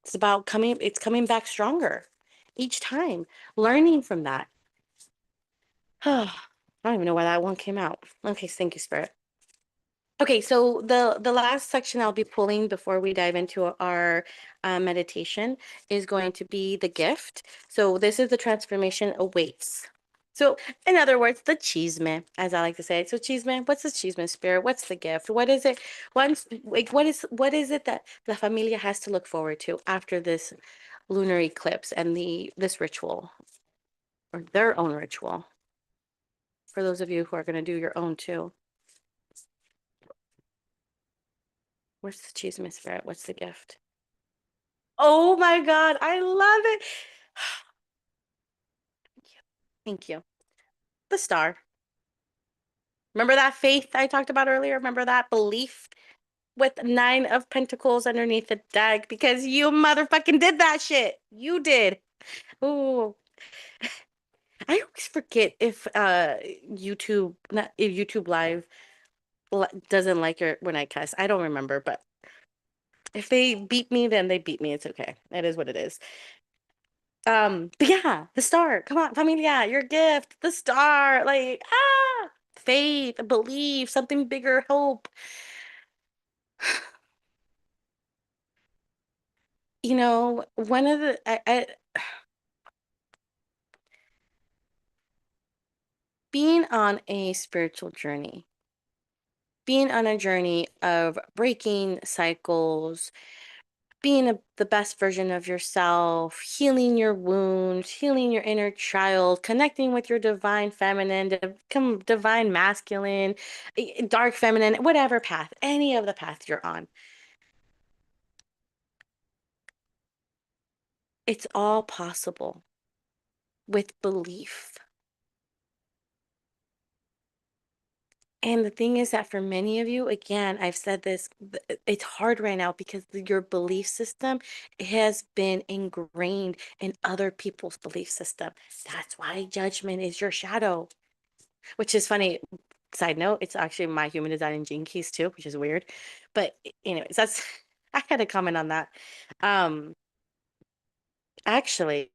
It's coming back stronger each time, learning from that. I don't even know why that one came out. Okay, thank you, Spirit. Okay, so the last section I'll be pulling before we dive into our meditation is going to be the gift. So this is the transformation awaits. So in other words, the chisme, as I like to say. So chisme, what's the chisme, Spirit? What's the gift? What is it? Once, like, what is it that La Familia has to look forward to after this lunar eclipse and this ritual or their own ritual? For those of you who are going to do your own too. Where's the chisme, Spirit? What's the gift? Oh my God, I love it. Thank you. The star. Remember that faith I talked about earlier? Remember that belief with Nine of Pentacles underneath the deck? Because you motherfucking did that shit. You did. Oh, I always forget if YouTube, not if YouTube Live doesn't like it when I cuss. I don't remember, but if they beat me, then they beat me. It's okay. It is what it is. But yeah, the star. Come on, familia, your gift, the star. Like, faith, belief, something bigger, hope. One of being on a spiritual journey, being on a journey of breaking cycles, being the best version of yourself, healing your wounds, healing your inner child, connecting with your divine feminine, divine masculine, dark feminine, whatever path, any of the path you're on. It's all possible with belief. And the thing is that for many of you, again, I've said this, it's hard right now because your belief system has been ingrained in other people's belief system. That's why judgment is your shadow, which is funny. Side note, it's actually my human design and gene keys too, which is weird. But anyways, that's I had a comment on that. Um, Actually,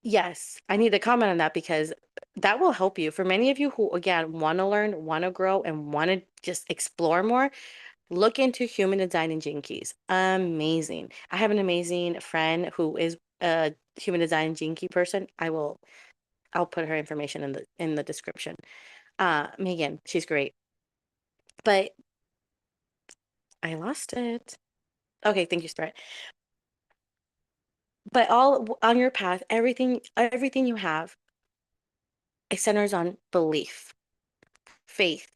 yes, I need to comment on that because that will help you. For many of you who, again, want to learn, want to grow, and want to just explore more, look into human design and gene keys. Amazing. I have an amazing friend who is a human design and gene key person. I'll put her information in the description. Megan, she's great. But I lost it. Okay, thank you, Spirit. But all on your path, everything you have, it centers on belief, faith.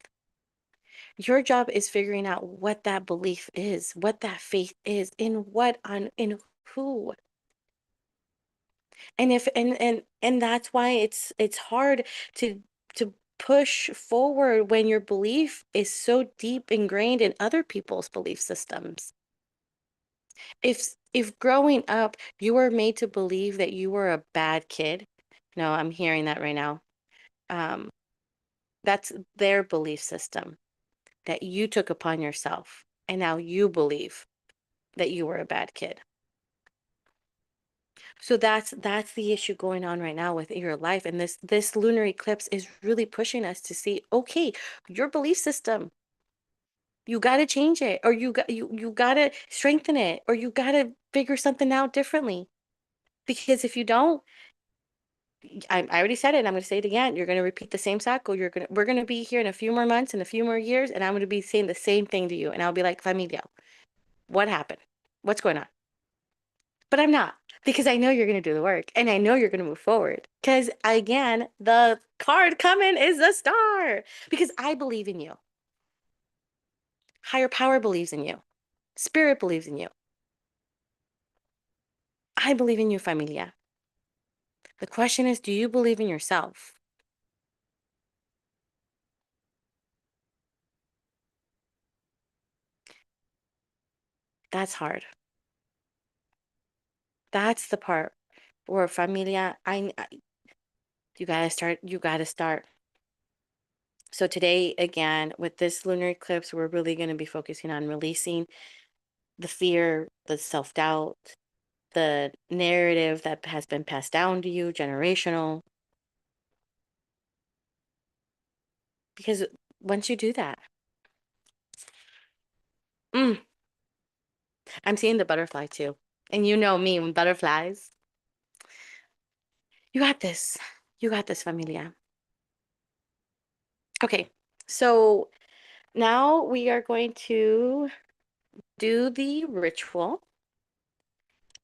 Your job is figuring out what that belief is, what that faith is, in who. And if and that's why it's hard to push forward when your belief is so deep ingrained in other people's belief systems. If growing up you were made to believe that you were a bad kid, no, I'm hearing that right now. Um, that's their belief system that you took upon yourself, and now you believe that you were a bad kid. So that's the issue going on right now with your life, and this lunar eclipse is really pushing us to see, okay, your belief system, you got to change it, or you got to strengthen it, or you got to figure something out differently. Because if you don't, I already said it, and I'm going to say it again. You're going to repeat the same cycle. We're going to be here in a few more months and a few more years, and I'm going to be saying the same thing to you. And I'll be like, Familia, what happened? What's going on? But I'm not, because I know you're going to do the work and I know you're going to move forward. Because again, the card coming is a star because I believe in you. Higher power believes in you. Spirit believes in you. I believe in you, familia. The question is, do you believe in yourself? That's hard. That's the part where familia, you gotta start, you gotta start. So today, again, with this lunar eclipse, we're really going to be focusing on releasing the fear, the self-doubt, the narrative that has been passed down to you, generational. Because once you do that, mm, I'm seeing the butterfly too. And you know me, when butterflies, you got this. You got this, familia. Okay, so now we are going to do the ritual.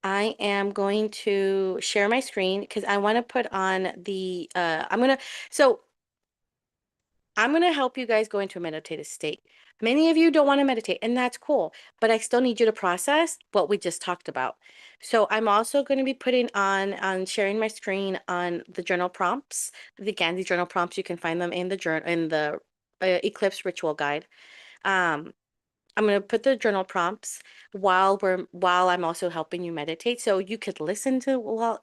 I am going to share my screen because I want to put on the so I'm gonna help you guys go into a meditative state. Many of you don't want to meditate, and that's cool, but I still need you to process what we just talked about. So I'm also going to be putting on sharing my screen on the journal prompts. Again, these journal prompts, you can find them in the journal in the Eclipse Ritual Guide. Um, I'm going to put the journal prompts while I'm also helping you meditate, so you could listen to, well,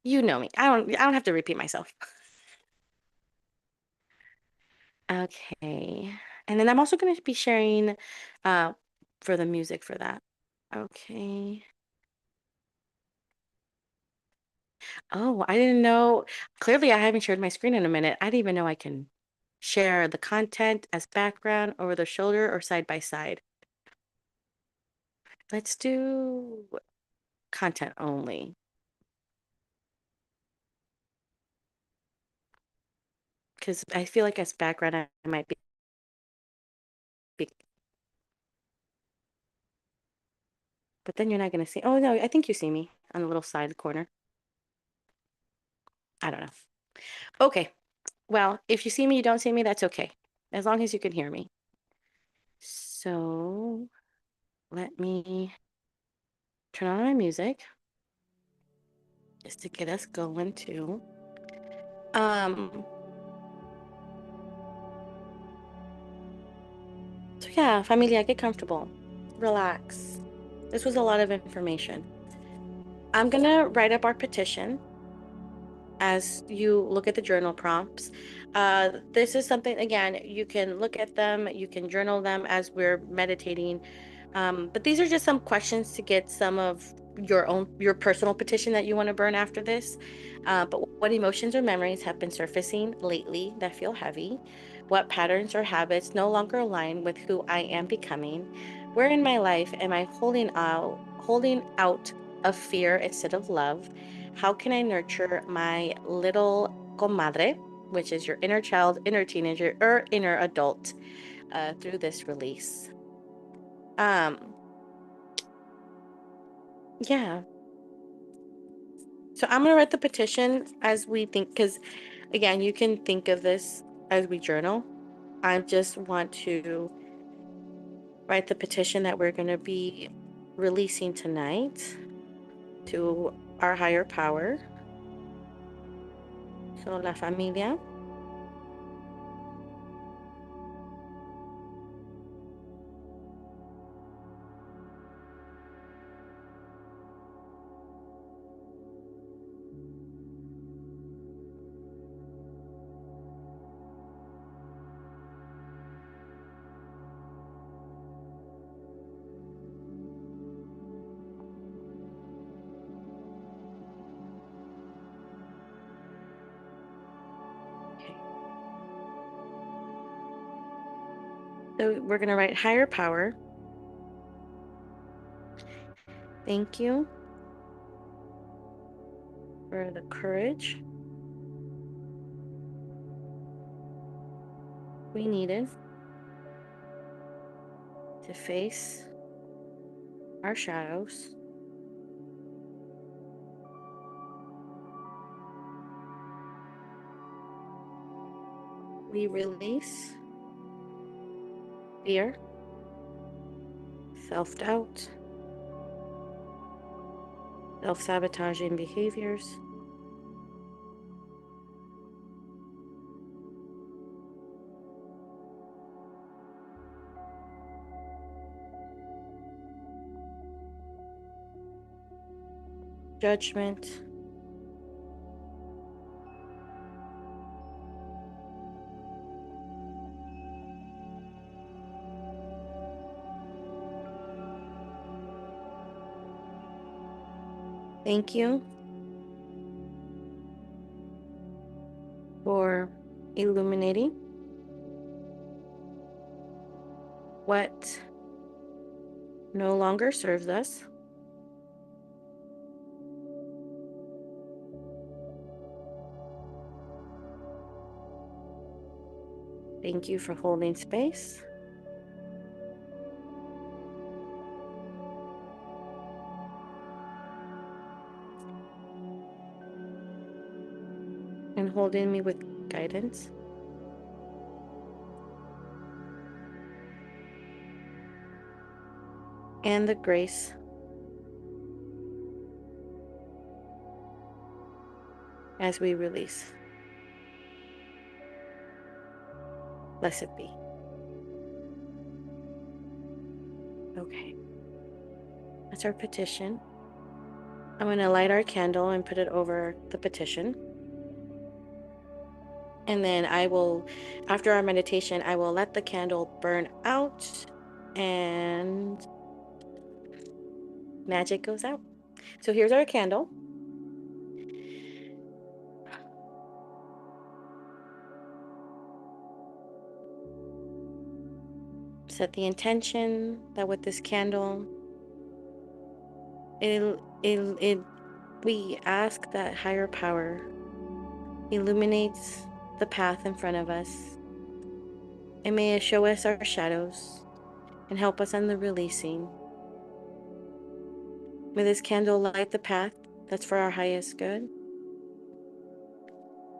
you know me. I don't have to repeat myself. Okay. And then I'm also going to be sharing uh for the music for that. Okay. Oh, I didn't know. Clearly, I haven't shared my screen in a minute. I didn't even know I can share the content as background, over the shoulder, or side by side. Let's do content only because I feel like as background, I might be, but then you're not going to see. Oh, no, I think you see me on the little side corner. I don't know. Okay. Well, if you see me, you don't see me, that's okay. As long as you can hear me. So let me turn on my music just to get us going too. Um, so yeah, familia, get comfortable. Relax. This was a lot of information. I'm gonna write up our petition as you look at the journal prompts. This is something, again, you can look at them, you can journal them as we're meditating. But these are just some questions to get some of your personal petition that you want to burn after this. But what emotions or memories have been surfacing lately that feel heavy? What patterns or habits no longer align with who I am becoming? Where in my life am I holding out of fear instead of love? How can I nurture my little comadre, which is your inner child, inner teenager, or inner adult, through this release? Um, yeah. So I'm gonna write the petition as we think, because again, you can think of this as we journal. I just want to write the petition that we're gonna be releasing tonight to our higher power. So La Familia. Okay. So we're gonna write higher power. Thank you for the courage we needed to face our shadows. We release fear, self-doubt, self-sabotaging behaviors, judgment, thank you for illuminating what no longer serves us. Thank you for holding space. And holding me with guidance. And the grace as we release. Blessed be. Okay. That's our petition. I'm going to light our candle and put it over the petition. And then I will, after our meditation, I will let the candle burn out and magic goes out. So here's our candle. Set the intention that with this candle, we ask that higher power illuminates the path in front of us. And may it show us our shadows and help us on the releasing. May this candle light the path that's for our highest good.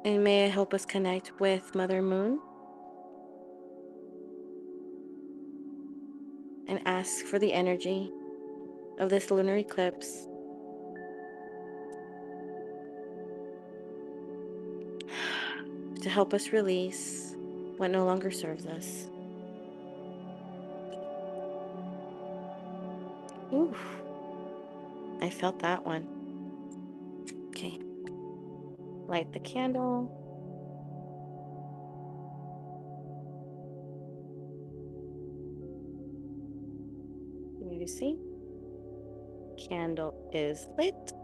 And may it help us connect with Mother Moon and ask for the energy of this lunar eclipse to help us release what no longer serves us. Ooh, I felt that one. Okay. Light the candle. You see? Candle is lit.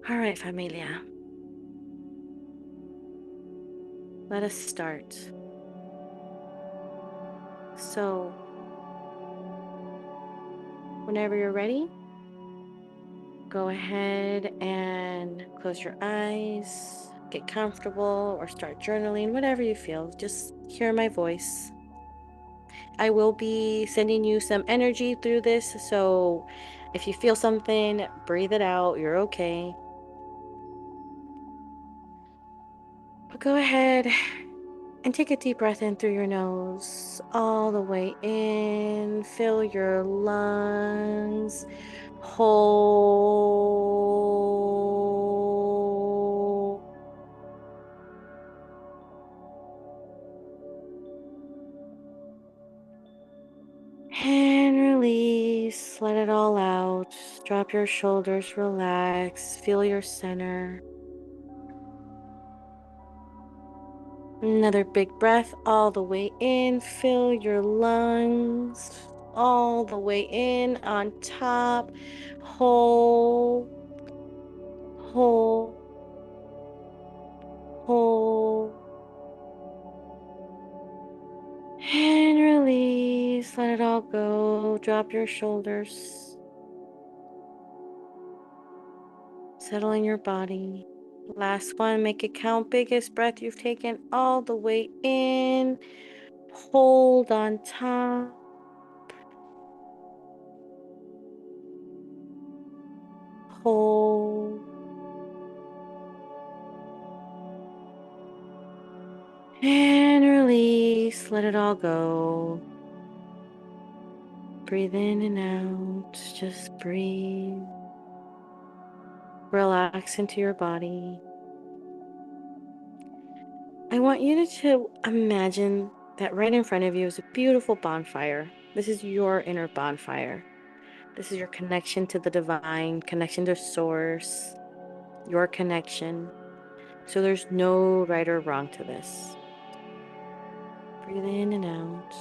All right, familia. Let us start. So, whenever you're ready, go ahead and close your eyes, get comfortable, or start journaling, whatever you feel. Just hear my voice. I will be sending you some energy through this, so if you feel something, breathe it out. You're okay. But go ahead and take a deep breath in through your nose, all the way in. Fill your lungs. Hold. And release. Let it all out. Drop your shoulders, relax. Feel your center. Another big breath all the way in. Fill your lungs all the way in on top. Hold, hold, hold. And release. Let it all go. Drop your shoulders. Settling your body. Last one, make it count. Biggest breath you've taken all the way in. Hold on top. Hold. And release. Let it all go. Breathe in and out. Just breathe. Relax into your body. I want you to imagine that right in front of you is a beautiful bonfire. This is your inner bonfire. This is your connection to the divine, connection to source, your connection. So there's no right or wrong to this. Breathe in and out.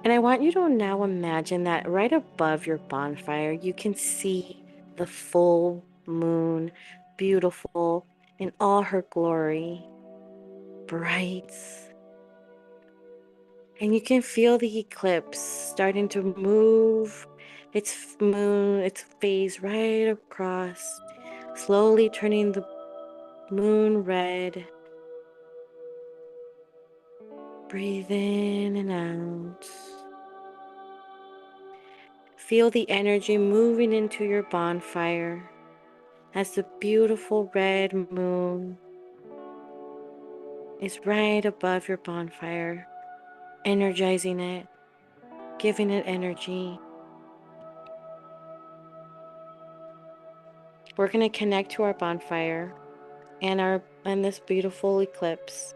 And I want you to now imagine that right above your bonfire, you can see the full moon, beautiful in all her glory, bright. And you can feel the eclipse starting to move its phase right across, slowly turning the moon red. Breathe in and out. Feel the energy moving into your bonfire as the beautiful red moon is right above your bonfire, energizing it, giving it energy. We're going to connect to our bonfire and this beautiful eclipse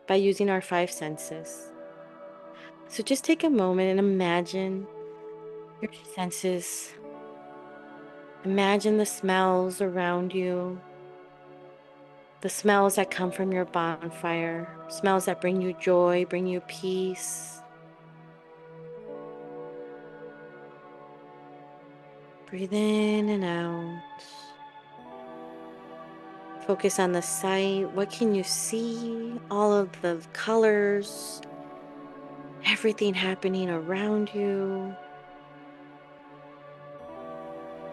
by using our 5 senses. So just take a moment and imagine your senses. Imagine the smells around you, the smells that come from your bonfire, smells that bring you joy, bring you peace. Breathe in and out. Focus on the sight. What can you see? All of the colors, everything happening around you.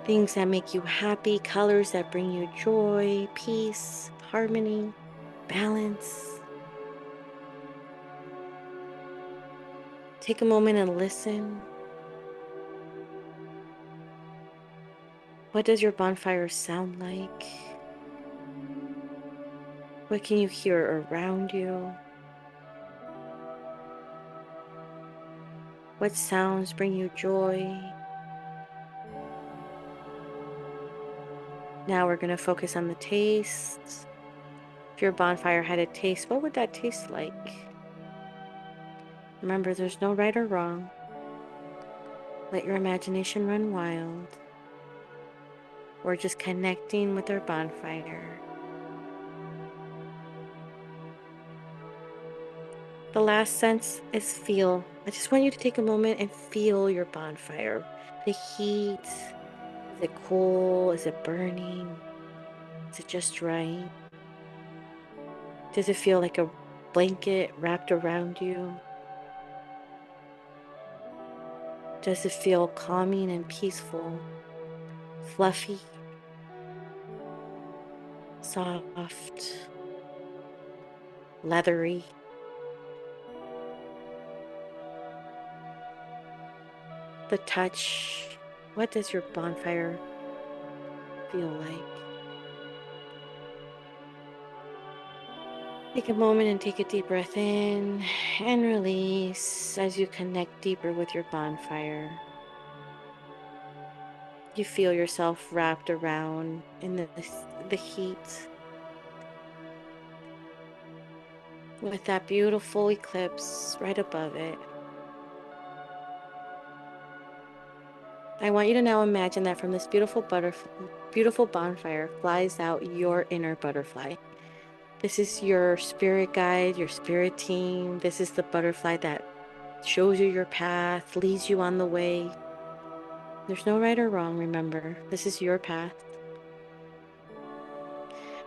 Things that make you happy, colors that bring you joy, peace, harmony, balance. Take a moment and listen. What does your bonfire sound like? What can you hear around you? What sounds bring you joy? Now we're going to focus on the taste. If your bonfire had a taste, what would that taste like? Remember, there's no right or wrong. Let your imagination run wild. We're just connecting with our bonfire. The last sense is feel. I just want you to take a moment and feel your bonfire. The heat. Is it cool? Is it burning? Is it just right? Does it feel like a blanket wrapped around you? Does it feel calming and peaceful? Fluffy? Soft? Leathery? The touch. What does your bonfire feel like? Take a moment and take a deep breath in and release as you connect deeper with your bonfire. You feel yourself wrapped around in the heat with that beautiful eclipse right above it. I want you to now imagine that from this beautiful bonfire flies out your inner butterfly. This is your spirit guide, your spirit team. This is the butterfly that shows you your path, leads you on the way. There's no right or wrong, remember. This is your path.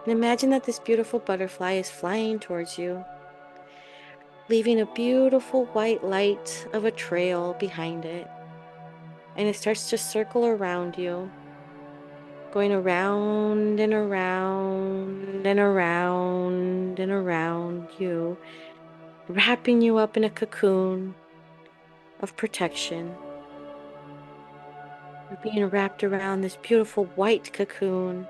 And imagine that this beautiful butterfly is flying towards you, leaving a beautiful white light of a trail behind it. And it starts to circle around you, going around and around and around and around you, wrapping you up in a cocoon of protection. You're being wrapped around this beautiful white cocoon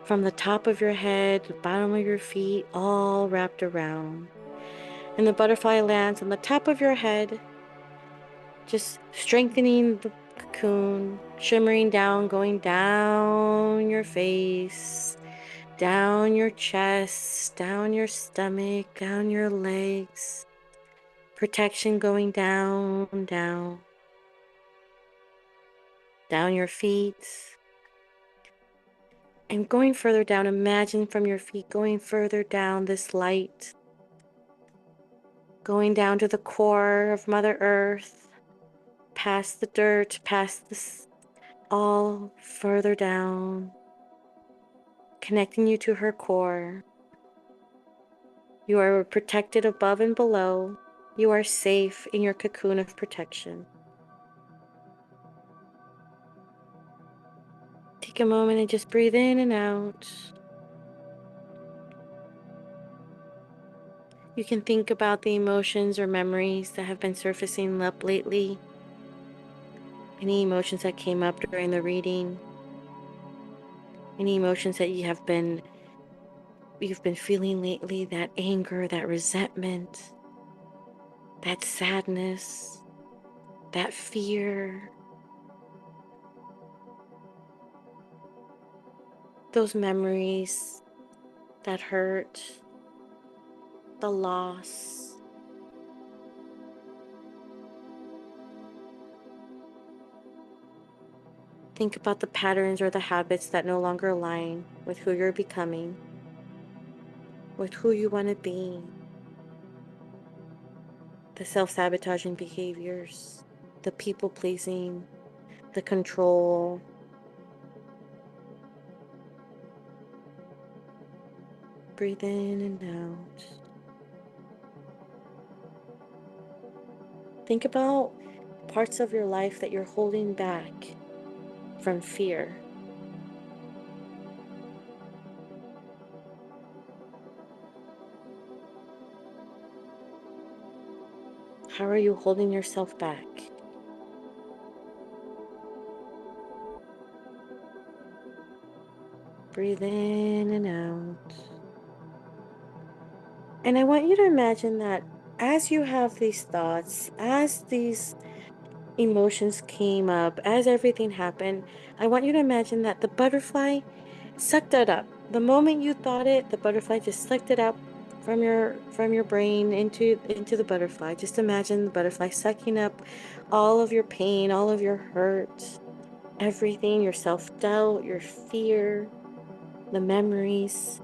from the top of your head, the bottom of your feet, all wrapped around. And the butterfly lands on the top of your head, just strengthening the cocoon, shimmering down, going down your face, down your chest, down your stomach, down your legs. Protection going down, down, down your feet. And going further down, imagine from your feet going further down this light, going down to the core of Mother Earth, past the dirt, past this, all further down, connecting you to her core. You are protected above and below. You are safe in your cocoon of protection. Take a moment and just breathe in and out. You can think about the emotions or memories that have been surfacing up lately. Any emotions that came up during the reading. Any emotions that you've been feeling lately, that anger, that resentment, that sadness, that fear. Those memories, that hurt, the loss. Think about the patterns or the habits that no longer align with who you're becoming, with who you want to be. The self-sabotaging behaviors, the people-pleasing, the control. Breathe in and out. Think about parts of your life that you're holding back from fear. How are you holding yourself back? Breathe in and out. And I want you to imagine that as you have these thoughts, as these emotions came up, as everything happened, I want you to imagine that the butterfly sucked it up. The moment you thought it, the butterfly just sucked it up from your brain into the butterfly. Just imagine the butterfly sucking up all of your pain, all of your hurt, everything, your self-doubt, your fear, the memories.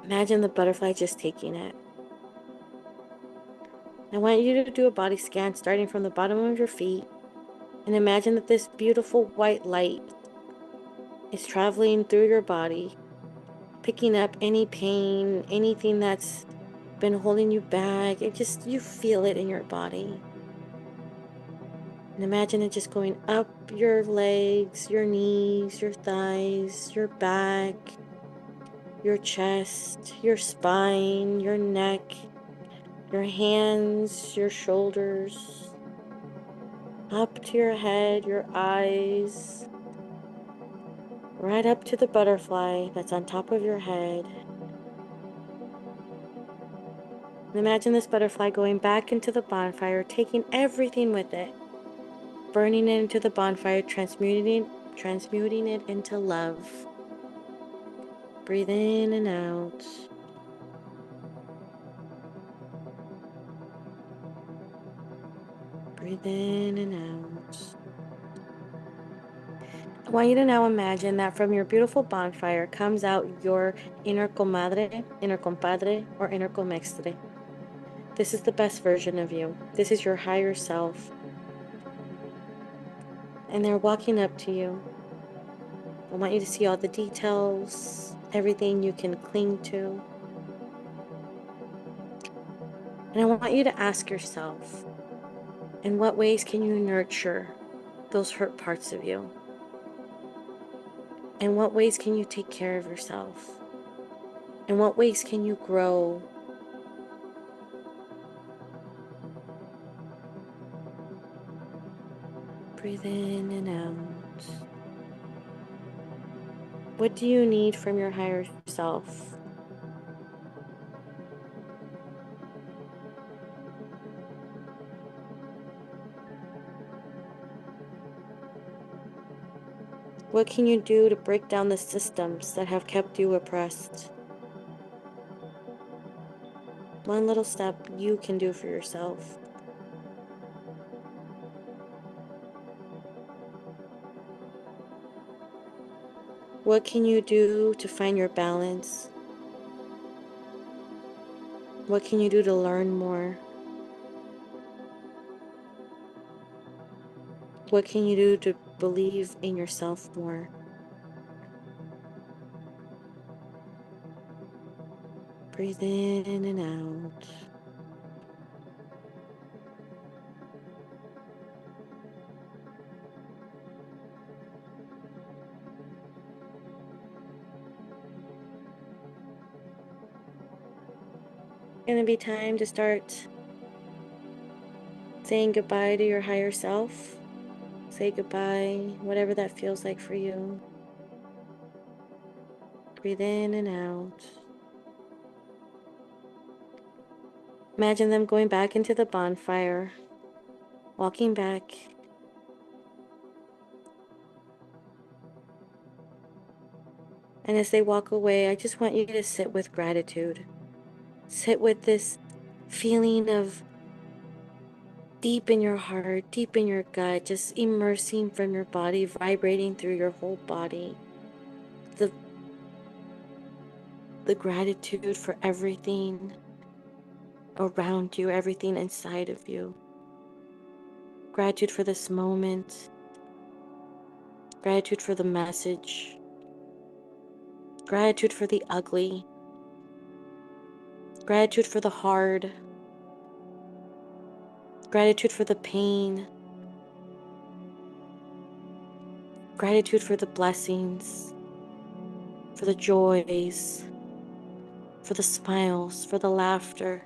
Imagine the butterfly just taking it. I want you to do a body scan starting from the bottom of your feet, and imagine that this beautiful white light is traveling through your body, picking up any pain, anything that's been holding you back. You feel it in your body. And imagine it just going up your legs, your knees, your thighs, your back, your chest, your spine, your neck, your hands, your shoulders, up to your head, your eyes, right up to the butterfly that's on top of your head. And imagine this butterfly going back into the bonfire, taking everything with it, burning it into the bonfire, transmuting it into love. Breathe in and out. Breathe in and out. I want you to now imagine that from your beautiful bonfire comes out your inner comadre, inner compadre, or inner comextre. This is the best version of you. This is your higher self. And they're walking up to you. I want you to see all the details, everything you can cling to. And I want you to ask yourself, in what ways can you nurture those hurt parts of you? In what ways can you take care of yourself? In what ways can you grow? Breathe in and out. What do you need from your higher self? What can you do to break down the systems that have kept you oppressed? One little step you can do for yourself. What can you do to find your balance? What can you do to learn more? What can you do to believe in yourself more? Breathe in and out. It's gonna be time to start saying goodbye to your higher self. Say goodbye, whatever that feels like for you. Breathe in and out. Imagine them going back into the bonfire, walking back. And as they walk away, I just want you to sit with gratitude. Sit with this feeling of deep in your heart, deep in your gut, just immersing from your body, vibrating through your whole body. The gratitude for everything around you, everything inside of you. Gratitude for this moment. Gratitude for the message. Gratitude for the ugly. Gratitude for the hard. Gratitude for the pain. Gratitude for the blessings, for the joys, for the smiles, for the laughter.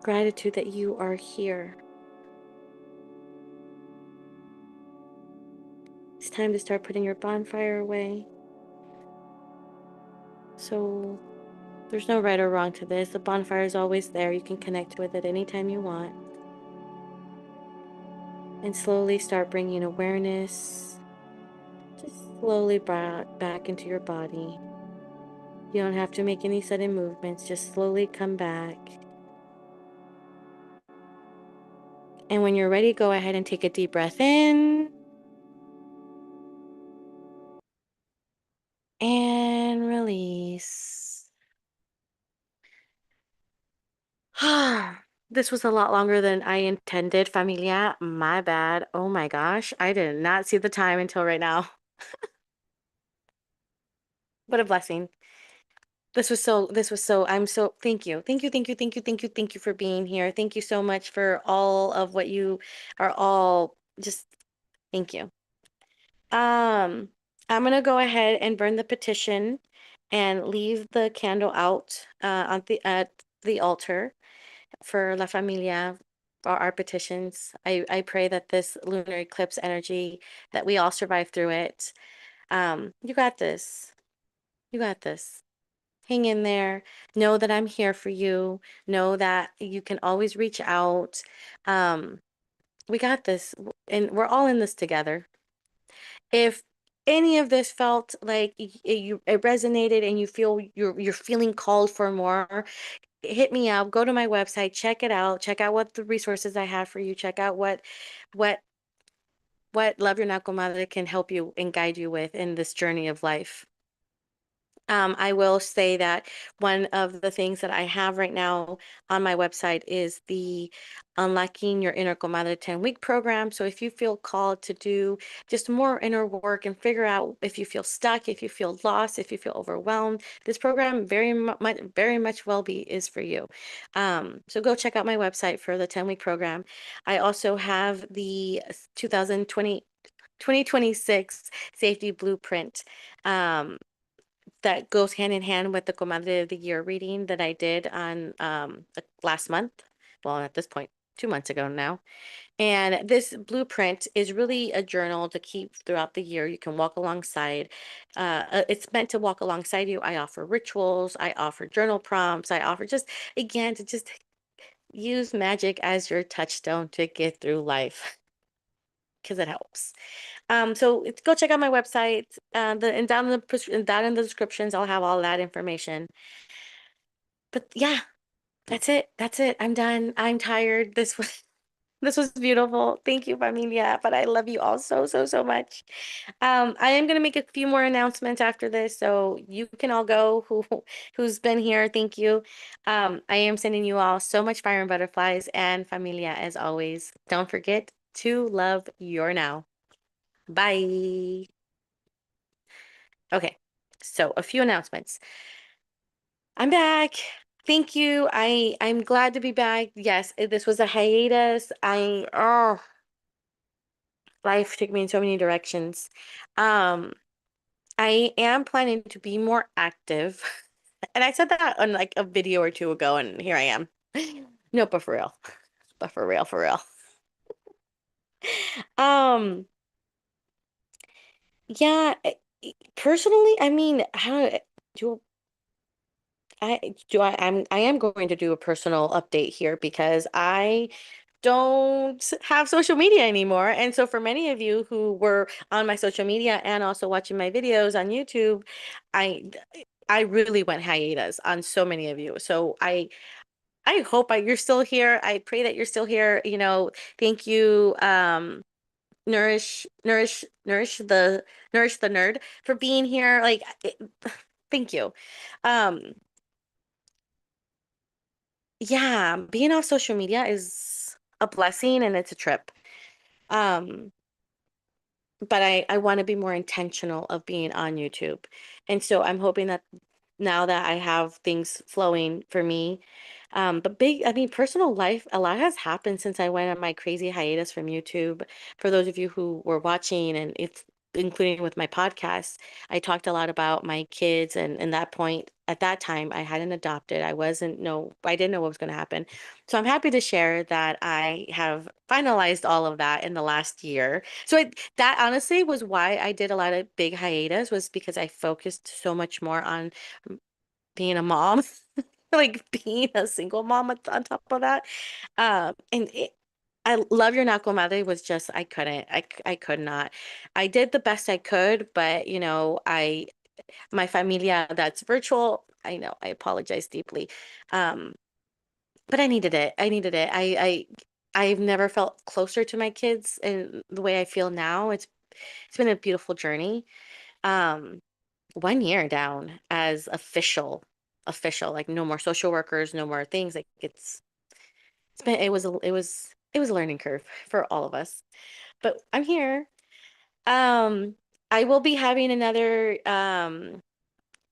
Gratitude that you are here. It's time to start putting your bonfire away. So there's no right or wrong to this. The bonfire is always there. You can connect with it anytime you want. And slowly start bringing awareness, just slowly brought back into your body. You don't have to make any sudden movements. Just slowly come back. And when you're ready, go ahead and take a deep breath in. And release. This was a lot longer than I intended, familia. My bad. Oh my gosh. I did not see the time until right now. What a blessing. I'm so, thank you. Thank you for being here. Thank you so much for all of what you are all just, thank you. Um, I'm gonna go ahead and burn the petition and leave the candle out on the at the altar for La Familia or our petitions. I pray that this lunar eclipse energy, that we all survive through it. You got this. You got this. Hang in there. Know that I'm here for you. Know that you can always reach out. Um, we got this, and we're all in this together. If any of this felt like it resonated and you feel you're feeling called for more, hit me up. Go to my website, check it out. Check out what the resources I have for you. Check out what what Love Your Now Comadre can help you and guide you with in this journey of life. I will say that one of the things that I have right now on my website is the Unlocking Your Inner Comadre 10-week program. So if you feel called to do just more inner work and figure out if you feel stuck, if you feel lost, if you feel overwhelmed, this program very much will be is for you. So go check out my website for the 10-week program. I also have the 2026 Safety Blueprint. Um, that goes hand in hand with the Comadre of the Year reading that I did on last month. Well, at this point, 2 months ago now. And this blueprint is really a journal to keep throughout the year. You can walk alongside. It's meant to walk alongside you. I offer rituals. I offer journal prompts. I offer just, again, to just use magic as your touchstone to get through life because it helps. So go check out my website. And down in the descriptions, I'll have all that information. But yeah, that's it. That's it. I'm done. I'm tired. This was this was beautiful. Thank you, familia. But I love you all so, so, so much. I am gonna make a few more announcements after this, so you can all go who's been here. Thank you. I am sending you all so much fire and butterflies and familia as always. Don't forget to love your now. Bye. Okay, so a few announcements. I'm back. Thank you. I'm glad to be back. Yes, this was a hiatus. Life took me in so many directions. Um, I am planning to be more active. And I said that on like a video or two ago, and here I am. No, but for real. But for real, for real. Um, yeah, personally, I mean, how do I am going to do a personal update here because I don't have social media anymore. And so for many of you who were on my social media and also watching my videos on YouTube, I I really went hiatus on so many of you. So I hope you're still here. I pray that you're still here. Thank you, nourish the nerd for being here. Thank you. Um, yeah, being off social media is a blessing and it's a trip. Um, but I want to be more intentional of being on YouTube. And so I'm hoping that now that I have things flowing for me, but I mean, personal life, a lot has happened since I went on my crazy hiatus from YouTube. For those of you who were watching, and it's including with my podcast, I talked a lot about my kids, and that point, at that time, I hadn't adopted. I didn't know what was going to happen. So I'm happy to share that I have finalized all of that in the last year. That honestly was why I did a lot of big hiatus, was because I focused so much more on being a mom, like being a single mom on top of that. I love your Naco Madre was just, I couldn't, I could not. I did the best I could, but my familia that's virtual, I know, I apologize deeply. Um, but I needed it. I needed it. I've never felt closer to my kids in the way I feel now. It's been a beautiful journey. Um, 1 year down as official, like no more social workers, no more things. Like it's been it was a learning curve for all of us. But I'm here. Um, I will be having another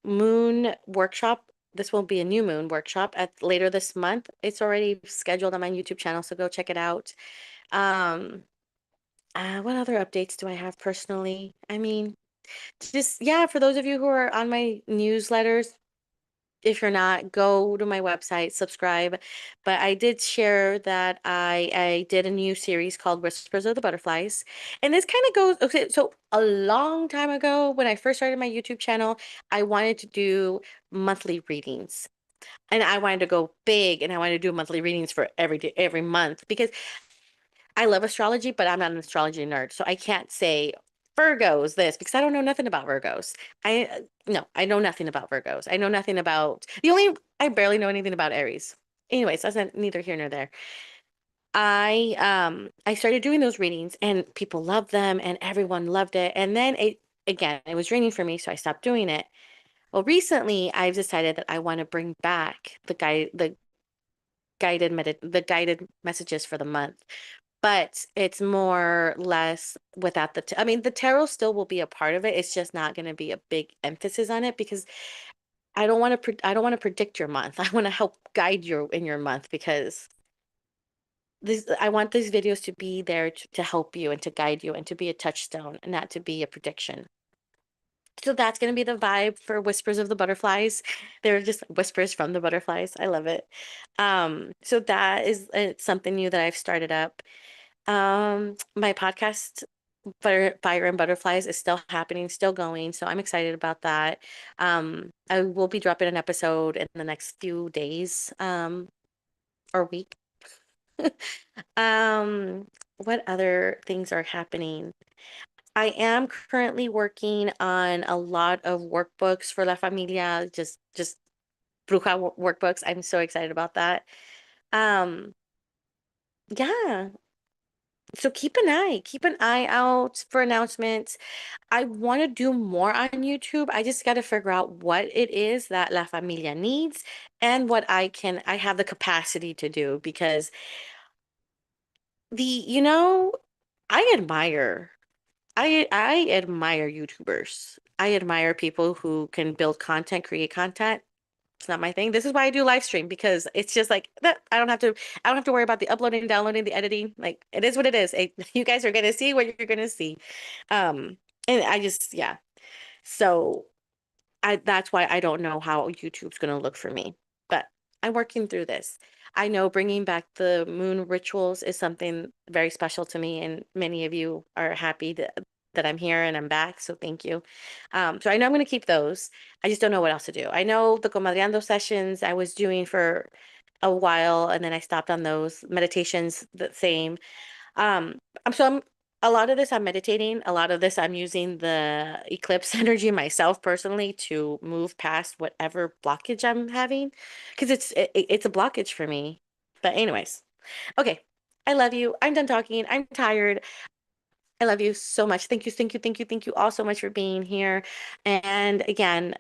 moon workshop. This will be a new moon workshop at later this month. It's already scheduled on my YouTube channel, so go check it out. Um, what other updates do I have personally? I mean, just yeah, for those of you who are on my newsletters, if you're not, go to my website, subscribe. But I did share that I did a new series called Whispers of the Butterflies. And this kind of goes, okay, so a long time ago when I first started my YouTube channel, I wanted to do monthly readings. And I wanted to go big and I wanted to do monthly readings for every day, every month because I love astrology, but I'm not an astrology nerd. So I can't say Virgos this because I don't know nothing about Virgos. No, I know nothing about Virgos. I know nothing about I barely know anything about Aries. Anyways, that's neither here nor there. I started doing those readings and people loved them and everyone loved it. And then it was raining for me, so I stopped doing it. Well, recently I've decided that I want to bring back the guided messages for the month, but it's more less without I mean, the tarot still will be a part of it. It's just not going to be a big emphasis on it because I don't want to predict your month. I want to help guide you in your month because this I want these videos to be there to help you and to guide you and to be a touchstone and not to be a prediction. So that's going to be the vibe for Whispers of the Butterflies. They're just whispers from the butterflies. I love it. So that is something new that I've started up. My podcast, Fire and Butterflies, is still happening, still going. So I'm excited about that. I will be dropping an episode in the next few days, or week. Um, what other things are happening? I am currently working on a lot of workbooks for La Familia, just Bruja workbooks. I'm so excited about that. Um, yeah. So keep an eye out for announcements. I want to do more on YouTube. I just got to figure out what it is that La Familia needs and what I have the capacity to do because you know, I admire I admire YouTubers. I admire people who can build content, create content. It's not my thing. This is why I do live stream because it's just like that. I don't have to worry about the uploading, downloading, the editing. Like it is what it is. You guys are gonna see what you're gonna see. And I just yeah. So I that's why I don't know how YouTube's going to look for me. But I'm working through this. I know bringing back the moon rituals is something very special to me, and many of you are happy that I'm here and I'm back. So thank you. So I know I'm going to keep those. I just don't know what else to do. I know the comadreando sessions I was doing for a while, and then I stopped on those meditations. The same. I'm a lot of this I'm meditating, a lot of this I'm using the eclipse energy myself personally to move past whatever blockage I'm having because it's a blockage for me. But anyways, okay. I love you. I'm done talking. I'm tired. I love you so much. Thank you, thank you, thank you, thank you all so much for being here. And again,